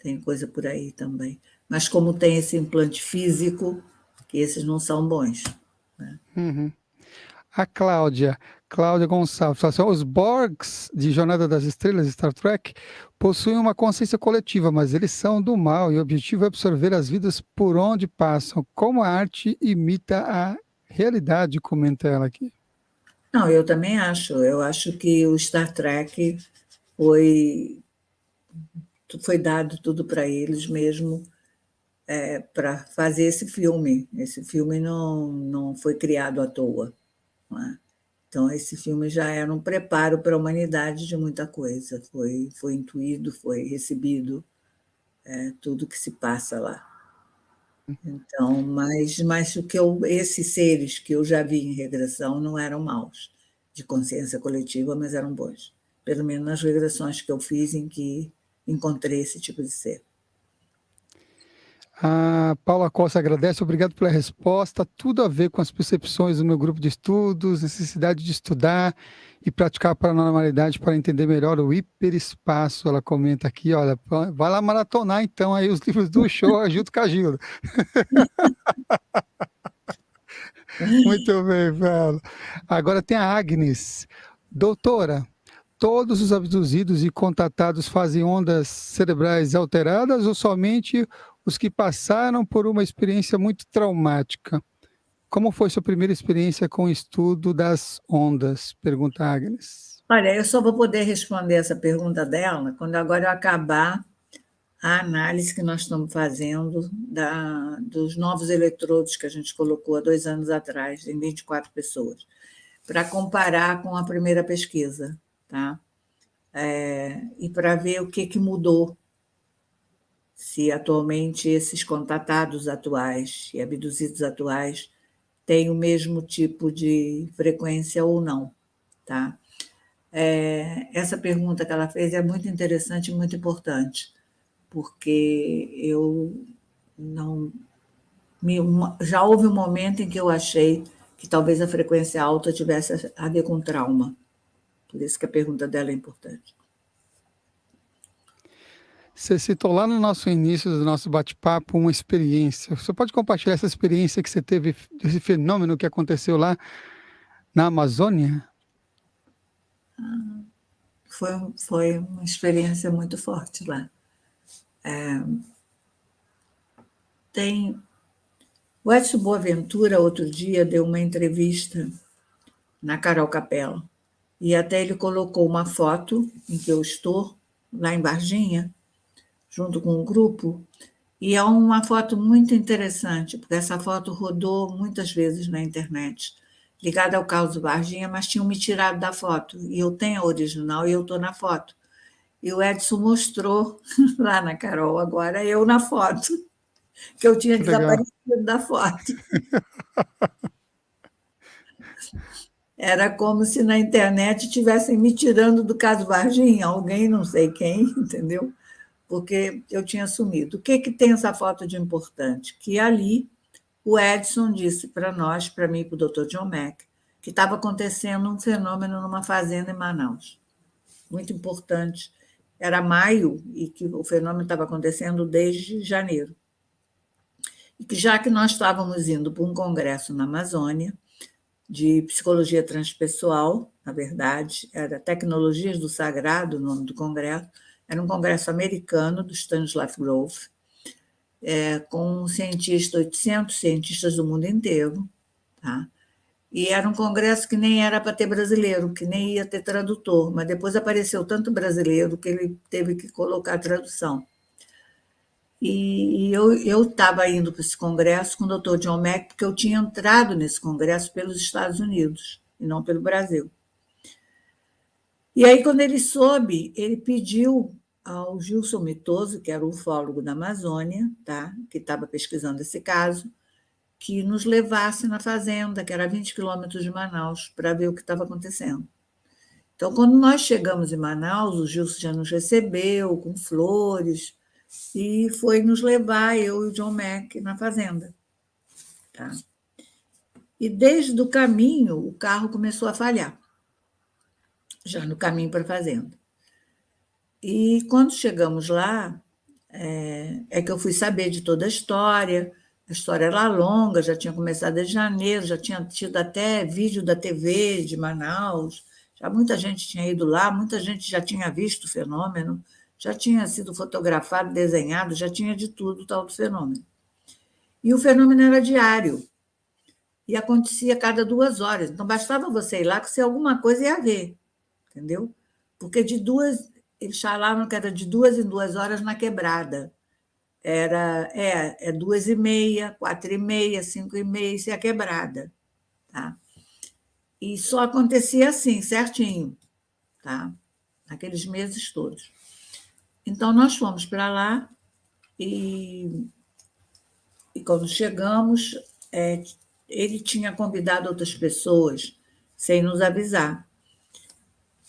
Speaker 2: tem coisa por aí também. Mas como tem esse implante físico, que esses não são bons. Né?
Speaker 1: A Cláudia Gonçalves, fala assim, os Borgs de Jornada das Estrelas, Star Trek, possuem uma consciência coletiva, mas eles são do mal e o objetivo é absorver as vidas por onde passam, como a arte imita a realidade, comenta ela aqui.
Speaker 2: Não, eu também acho. Eu acho que o Star Trek foi dado tudo para eles mesmo para fazer esse filme. Esse filme não foi criado à toa. não é? Então, esse filme já era um preparo para a humanidade de muita coisa. Foi intuído, foi recebido, tudo que se passa lá. Então, mas esses seres que eu já vi em regressão não eram maus, de consciência coletiva, mas eram bons. Pelo menos nas regressões que eu fiz em que encontrei esse tipo de ser.
Speaker 1: A Paula Costa agradece, obrigado pela resposta. Tudo a ver com as percepções do meu grupo de estudos, necessidade de estudar e praticar a paranormalidade para entender melhor o hiperespaço. Ela comenta aqui, olha, vai lá maratonar então aí os livros do show junto com a Gilda. Muito bem, Paula. Agora tem a Agnes. Doutora, todos os abduzidos e contatados fazem ondas cerebrais alteradas ou somente os que passaram por uma experiência muito traumática? Como foi sua primeira experiência com o estudo das ondas? Pergunta a Agnes.
Speaker 2: Olha, eu só vou poder responder essa pergunta dela quando agora eu acabar a análise que nós estamos fazendo dos novos eletrodos que a gente colocou há 2 anos atrás, em 24 pessoas, para comparar com a primeira pesquisa, tá? E para ver o que mudou, se atualmente esses contatados atuais e abduzidos atuais têm o mesmo tipo de frequência ou não, tá? Essa pergunta que ela fez é muito interessante e muito importante, porque eu não já houve um momento em que eu achei que talvez a frequência alta tivesse a ver com trauma. Por isso que a pergunta dela é importante.
Speaker 1: Você citou lá no nosso início do nosso bate-papo uma experiência. Você pode compartilhar essa experiência que você teve, esse fenômeno que aconteceu lá na Amazônia?
Speaker 2: Foi uma experiência muito forte lá. O Edson Boaventura, outro dia, deu uma entrevista na Carol Capella, e até ele colocou uma foto em que eu estou, lá em Varginha, junto com um grupo, e é uma foto muito interessante, porque essa foto rodou muitas vezes na internet, ligada ao caso Varginha, mas tinham me tirado da foto, e eu tenho a original e eu estou na foto. E o Edson mostrou lá na Carol, agora eu na foto, que eu tinha
Speaker 1: Legal.
Speaker 2: desaparecido da foto. Era como se na internet tivessem me tirando do caso Varginha, alguém, não sei quem, entendeu? Porque eu tinha sumido. O que tem essa foto de importante? Que ali o Edson disse para nós, para mim e para o Dr. John Mack, que estava acontecendo um fenômeno numa fazenda em Manaus. Muito importante. Era maio e que o fenômeno estava acontecendo desde janeiro. E que já que nós estávamos indo para um congresso na Amazônia, de psicologia transpessoal, na verdade, era Tecnologias do Sagrado, o nome do congresso, era um congresso americano do Stanislav Grof, com 800 cientistas do mundo inteiro, tá? E era um congresso que nem era para ter brasileiro, que nem ia ter tradutor, mas depois apareceu tanto brasileiro que ele teve que colocar a tradução. E eu estava indo para esse congresso com o Dr. John Mack, porque eu tinha entrado nesse congresso pelos Estados Unidos, e não pelo Brasil. E aí, quando ele soube, ele pediu ao Gilson Mitoso, que era o ufólogo da Amazônia, tá? Que estava pesquisando esse caso, que nos levasse na fazenda, que era a 20 quilômetros de Manaus, para ver o que estava acontecendo. Então, quando nós chegamos em Manaus, o Gilson já nos recebeu com flores e foi nos levar, eu e o John Mack, na fazenda. Tá? E desde o caminho, o carro começou a falhar, já no caminho para a fazenda. E quando chegamos lá, é que eu fui saber de toda a história era longa, já tinha começado em janeiro, já tinha tido até vídeo da TV de Manaus, já muita gente tinha ido lá, muita gente já tinha visto o fenômeno, já tinha sido fotografado, desenhado, já tinha de tudo o tal do fenômeno. E o fenômeno era diário, e acontecia a cada 2 horas, então bastava você ir lá que se alguma coisa ia ver, entendeu? Porque eles falavam que era de 2 em 2 horas na quebrada. Era 2h30, 4h30, 5h30, isso é a quebrada. Tá? E só acontecia assim, certinho, tá? Naqueles meses todos. Então, nós fomos para lá e quando chegamos, ele tinha convidado outras pessoas sem nos avisar.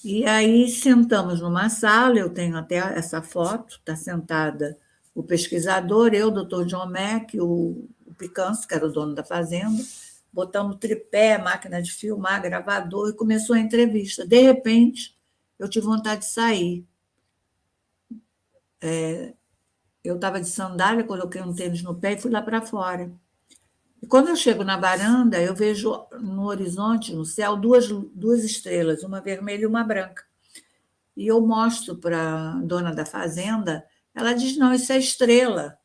Speaker 2: E aí sentamos numa sala, eu tenho até essa foto, está sentada o pesquisador, eu, o doutor John Mack, o Picanço, que era o dono da fazenda, botamos tripé, máquina de filmar, gravador, e começou a entrevista. De repente, eu tive vontade de sair. Eu estava de sandália, coloquei um tênis no pé e fui lá para fora. E quando eu chego na varanda, eu vejo no horizonte, no céu, duas estrelas, uma vermelha e uma branca. E eu mostro para a dona da fazenda, ela diz, não, isso é estrela.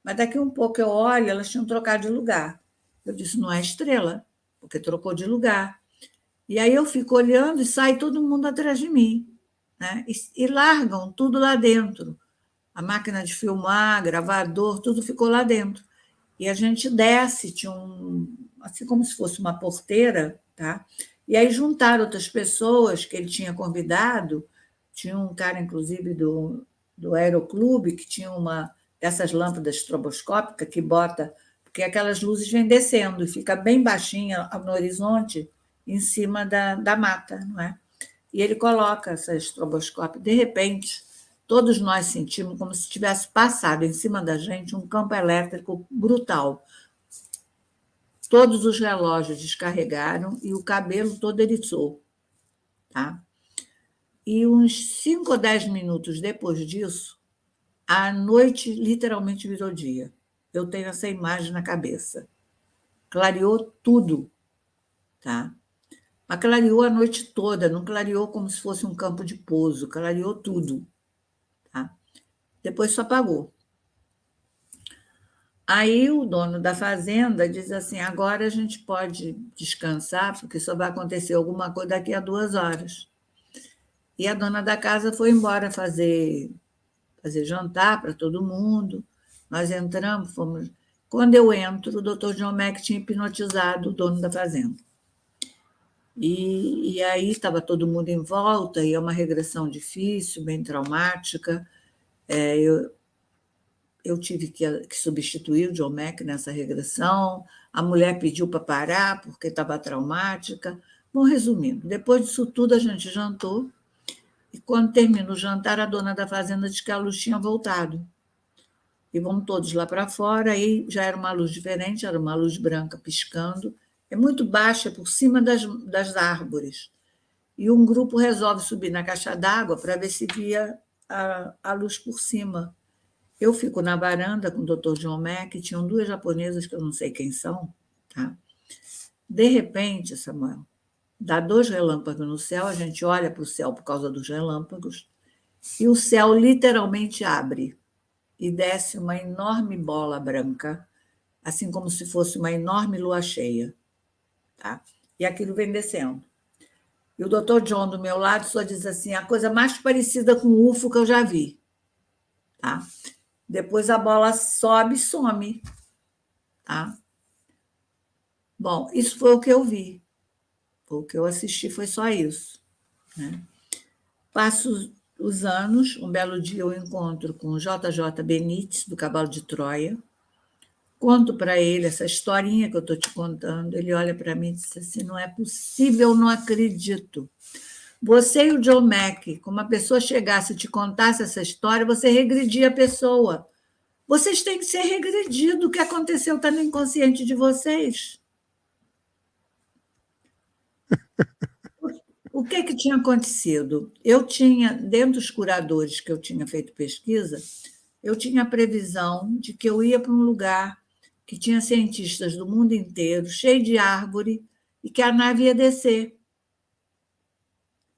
Speaker 2: Mas daqui um pouco eu olho, elas tinham trocado de lugar. Eu disse, não é estrela, porque trocou de lugar. E aí eu fico olhando e sai todo mundo atrás de mim, né? E largam tudo lá dentro. A máquina de filmar, gravador, tudo ficou lá dentro. E a gente desce, tinha assim como se fosse uma porteira, tá? E aí juntaram outras pessoas que ele tinha convidado. Tinha um cara, inclusive, do Aeroclube, que tinha uma dessas lâmpadas estroboscópicas que bota, porque aquelas luzes vêm descendo e fica bem baixinha no horizonte, em cima da mata, não é? E ele coloca essa estroboscópio. De repente, todos nós sentimos como se tivesse passado em cima da gente um campo elétrico brutal. Todos os relógios descarregaram e o cabelo todo eriçou. Tá? E uns 5 ou 10 minutos depois disso, a noite literalmente virou dia. Eu tenho essa imagem na cabeça. Clareou tudo. Tá? Mas clareou a noite toda, não clareou como se fosse um campo de pouso, clareou tudo. Tá? Depois só apagou. Aí o dono da fazenda diz assim: agora a gente pode descansar, porque só vai acontecer alguma coisa daqui a 2 horas. E a dona da casa foi embora fazer jantar para todo mundo. Nós entramos, fomos. Quando eu entro, o doutor John Mack tinha hipnotizado o dono da fazenda. E aí estava todo mundo em volta, e é uma regressão difícil, bem traumática. Eu tive que substituir o John Mack nessa regressão. A mulher pediu para parar porque estava traumática. Bom, resumindo, depois disso tudo a gente jantou e quando termina o jantar a dona da fazenda disse que a luz tinha voltado. E vamos todos lá para fora, aí já era uma luz diferente, era uma luz branca piscando, é muito baixa por cima das árvores. E um grupo resolve subir na caixa d'água para ver se via a luz por cima. Eu fico na varanda com o doutor John Mack, tinham 2 japonesas que eu não sei quem são. Tá? De repente, Samuel, dá 2 relâmpagos no céu, a gente olha para o céu por causa dos relâmpagos, e o céu literalmente abre e desce uma enorme bola branca, assim como se fosse uma enorme lua cheia. Tá? E aquilo vem descendo. E o doutor John, do meu lado, só diz assim, a coisa mais parecida com o UFO que eu já vi. Tá? Depois a bola sobe e some. Tá? Bom, isso foi o que eu vi. O que eu assisti foi só isso. Né? Passo os anos, um belo dia eu encontro com o JJ Benítez, do Cavalo de Troia, conto para ele essa historinha que eu estou te contando, ele olha para mim e diz assim, não é possível, eu não acredito. Você e o John Mack, como uma pessoa chegasse e te contasse essa história, você regredia a pessoa. Vocês têm que ser regredidos, o que aconteceu está no inconsciente de vocês. O que tinha acontecido? Eu tinha, dentro dos curadores que eu tinha feito pesquisa, eu tinha a previsão de que eu ia para um lugar que tinha cientistas do mundo inteiro, cheio de árvore, e que a nave ia descer.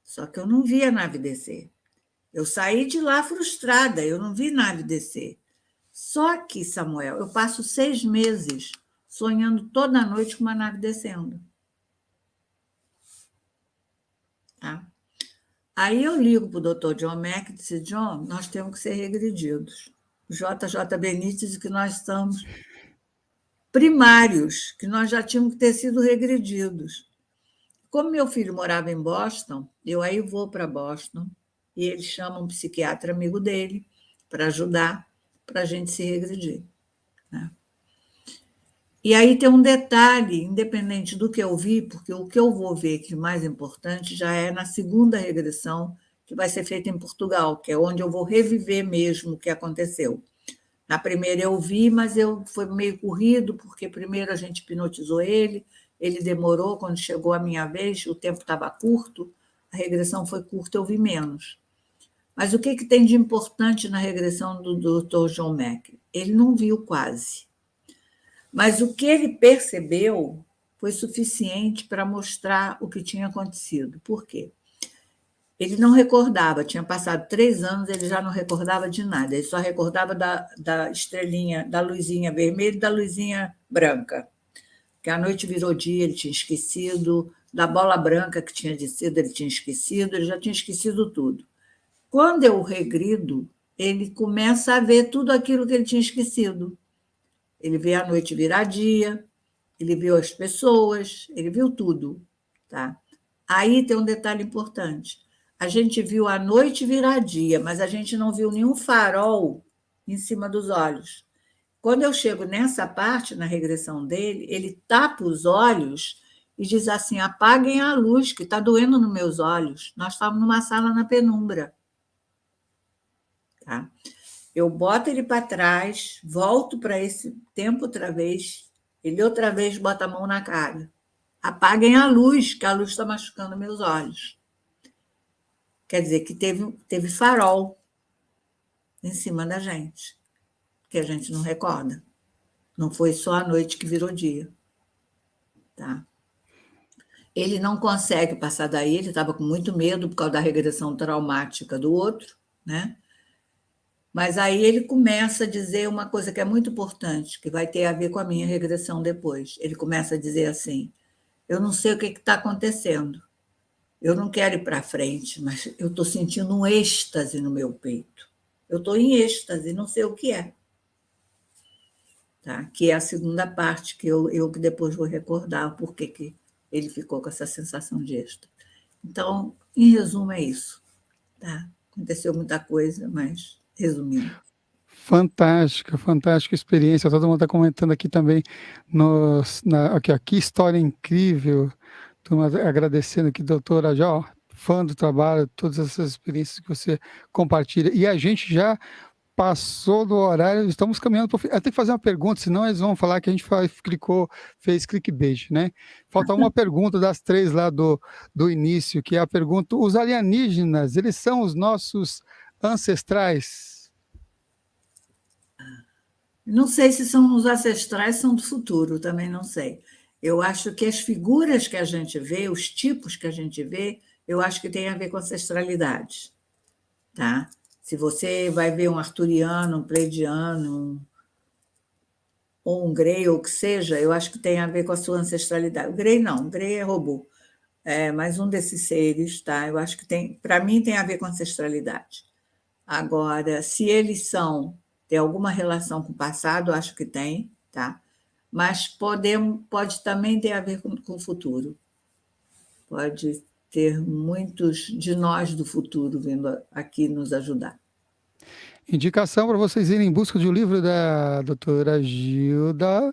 Speaker 2: Só que eu não vi a nave descer. Eu saí de lá frustrada, eu não vi nave descer. Só que, Samuel, eu passo 6 meses sonhando toda noite com uma nave descendo. Tá? Aí eu ligo para o doutor John Mack e disse, John, nós temos que ser regredidos. O JJ Benítez diz que nós estamos primários, que nós já tínhamos que ter sido regredidos. Como meu filho morava em Boston, eu aí vou para Boston e ele chama um psiquiatra amigo dele para ajudar, para a gente se regredir, né? E aí tem um detalhe, independente do que eu vi, porque o que eu vou ver que é mais importante já é na segunda regressão, que vai ser feita em Portugal, que é onde eu vou reviver mesmo o que aconteceu. Na primeira eu vi, mas foi meio corrido, porque primeiro a gente hipnotizou ele demorou, quando chegou a minha vez, o tempo estava curto, a regressão foi curta, eu vi menos. Mas o que tem de importante na regressão do Dr. John Mack? Ele não viu quase. Mas o que ele percebeu foi suficiente para mostrar o que tinha acontecido. Por quê? Ele não recordava, tinha passado 3 anos, ele já não recordava de nada, ele só recordava da estrelinha, da luzinha vermelha e da luzinha branca. Que a noite virou dia, ele tinha esquecido, da bola branca que tinha descido, ele tinha esquecido, ele já tinha esquecido tudo. Quando eu regrido, ele começa a ver tudo aquilo que ele tinha esquecido. Ele vê a noite virar dia, ele viu as pessoas, ele viu tudo. Tá? Aí tem um detalhe importante. A gente viu a noite virar dia, mas a gente não viu nenhum farol em cima dos olhos. Quando eu chego nessa parte, na regressão dele, ele tapa os olhos e diz assim: apaguem a luz, que está doendo nos meus olhos. Nós estávamos numa sala na penumbra. Tá? Eu boto ele para trás, volto para esse tempo outra vez, ele outra vez bota a mão na cara. Apaguem a luz, que a luz está machucando meus olhos. Quer dizer que teve farol em cima da gente, que a gente não recorda. Não foi só a noite que virou dia. Tá? Ele não consegue passar daí, ele estava com muito medo por causa da regressão traumática do outro, né? Mas aí ele começa a dizer uma coisa que é muito importante, que vai ter a ver com a minha regressão depois. Ele começa a dizer assim: eu não sei o que está acontecendo, eu não quero ir para frente, mas eu estou sentindo um êxtase no meu peito. Eu estou em êxtase, não sei o que é. Tá? Que é a segunda parte, que eu que depois vou recordar por que ele ficou com essa sensação de êxtase. Então, em resumo, é isso. Tá? Aconteceu muita coisa, mas resumindo.
Speaker 1: Fantástica, fantástica experiência. Todo mundo está comentando aqui também. Aqui, que história incrível. Estou agradecendo aqui, doutora, já, fã do trabalho, todas essas experiências que você compartilha. E a gente já passou do horário, estamos caminhando para o fim. Eu tenho que fazer uma pergunta, senão eles vão falar que a gente fez clickbait, né? Falta uma pergunta das 3 lá do início, que é a pergunta: os alienígenas, eles são os nossos ancestrais?
Speaker 2: Não sei se são os ancestrais, são do futuro, também não sei. Eu acho que as figuras que a gente vê, os tipos que a gente vê, eu acho que tem a ver com ancestralidade. Tá? Se você vai ver um arturiano, um pleiadiano, ou um Grey, ou o que seja, eu acho que tem a ver com a sua ancestralidade. O Grey não, o Grey é robô. Mas um desses seres, tá? Eu acho que tem, para mim, tem a ver com ancestralidade. Agora, se eles tem alguma relação com o passado, eu acho que tem, tá? Mas pode também ter a ver com o futuro. Pode ter muitos de nós do futuro vindo aqui nos ajudar.
Speaker 1: Indicação para vocês irem em busca de um livro da doutora Gilda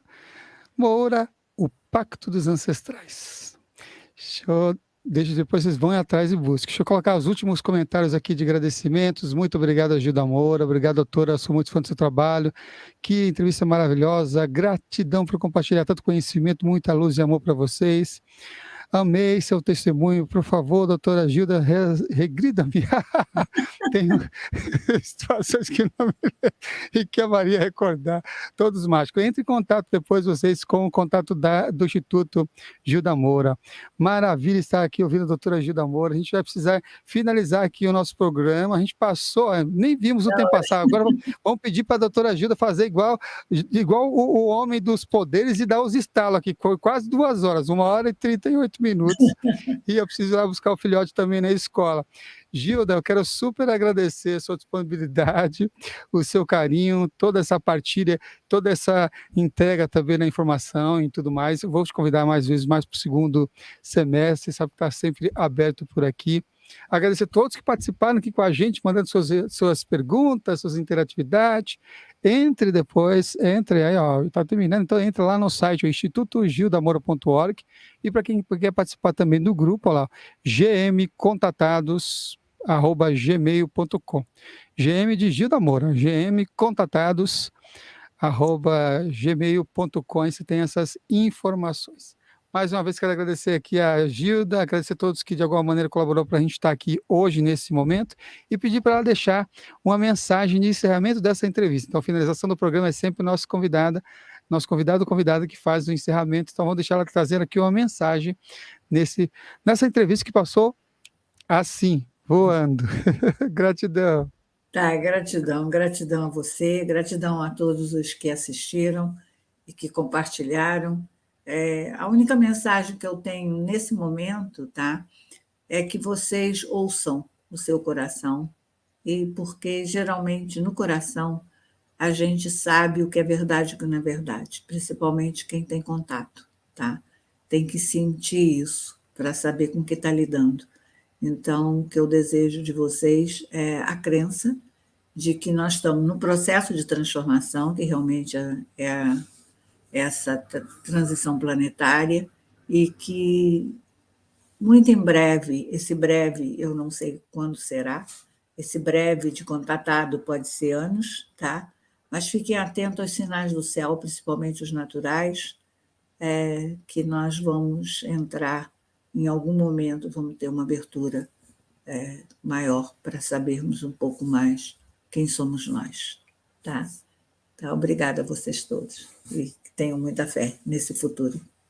Speaker 1: Moura, O Pacto dos Ancestrais. Depois vocês vão atrás e busquem. Deixa eu colocar os últimos comentários aqui de agradecimentos. Muito obrigado, Gilda Moura. Obrigado, doutora. Sou muito fã do seu trabalho. Que entrevista maravilhosa. Gratidão por compartilhar tanto conhecimento, muita luz e amor para vocês. Amei seu testemunho. Por favor, doutora Gilda, regrida-me. Tenho situações que não me lembro e que a Maria recordar. Todos mágicos. Entre em contato depois vocês com o contato do Instituto Gilda Moura. Maravilha estar aqui ouvindo a doutora Gilda Moura. A gente vai precisar finalizar aqui o nosso programa. A gente passou, nem vimos o tempo passar. Agora vamos pedir para a doutora Gilda fazer igual o homem dos poderes e dar os estalos aqui. Quase 2 horas, 1h e 38 minutos. E eu preciso ir lá buscar o filhote também na escola. Gilda, eu quero super agradecer a sua disponibilidade, o seu carinho, toda essa partilha, toda essa entrega também na informação e tudo mais. Eu vou te convidar mais vezes, mais para o segundo semestre, sabe que está sempre aberto por aqui. Agradecer a todos que participaram aqui com a gente, mandando suas perguntas, suas interatividades. Entre aí, ó, está terminando, então entra lá no site, o institutogildamora.org, e para quem quer participar também do grupo, ó lá, gmcontatados@gmail.com. GM de Gilda Moura, gmcontatados@gmail.com, e você tem essas informações. Mais uma vez quero agradecer aqui a Gilda, agradecer a todos que de alguma maneira colaboraram para a gente estar aqui hoje, nesse momento, e pedir para ela deixar uma mensagem de encerramento dessa entrevista. Então, a finalização do programa é sempre o nosso convidado ou convidada que faz o encerramento. Então, vamos deixar ela trazer aqui uma mensagem nessa entrevista que passou assim, voando. Gratidão.
Speaker 2: Tá, gratidão a você, gratidão a todos os que assistiram e que compartilharam. A única mensagem que eu tenho nesse momento, tá, é que vocês ouçam o seu coração, e porque geralmente no coração a gente sabe o que é verdade e o que não é verdade, principalmente quem tem contato, tá? Tem que sentir isso para saber com o que está lidando. Então, o que eu desejo de vocês é a crença de que nós estamos no processo de transformação, que realmente é essa transição planetária, e que muito em breve, esse breve eu não sei quando será, esse breve de contatado pode ser anos, tá? Mas fiquem atentos aos sinais do céu, principalmente os naturais, que nós vamos entrar em algum momento, vamos ter uma abertura maior para sabermos um pouco mais quem somos nós, tá? Tá, obrigada a vocês todos e que tenham muita fé nesse futuro.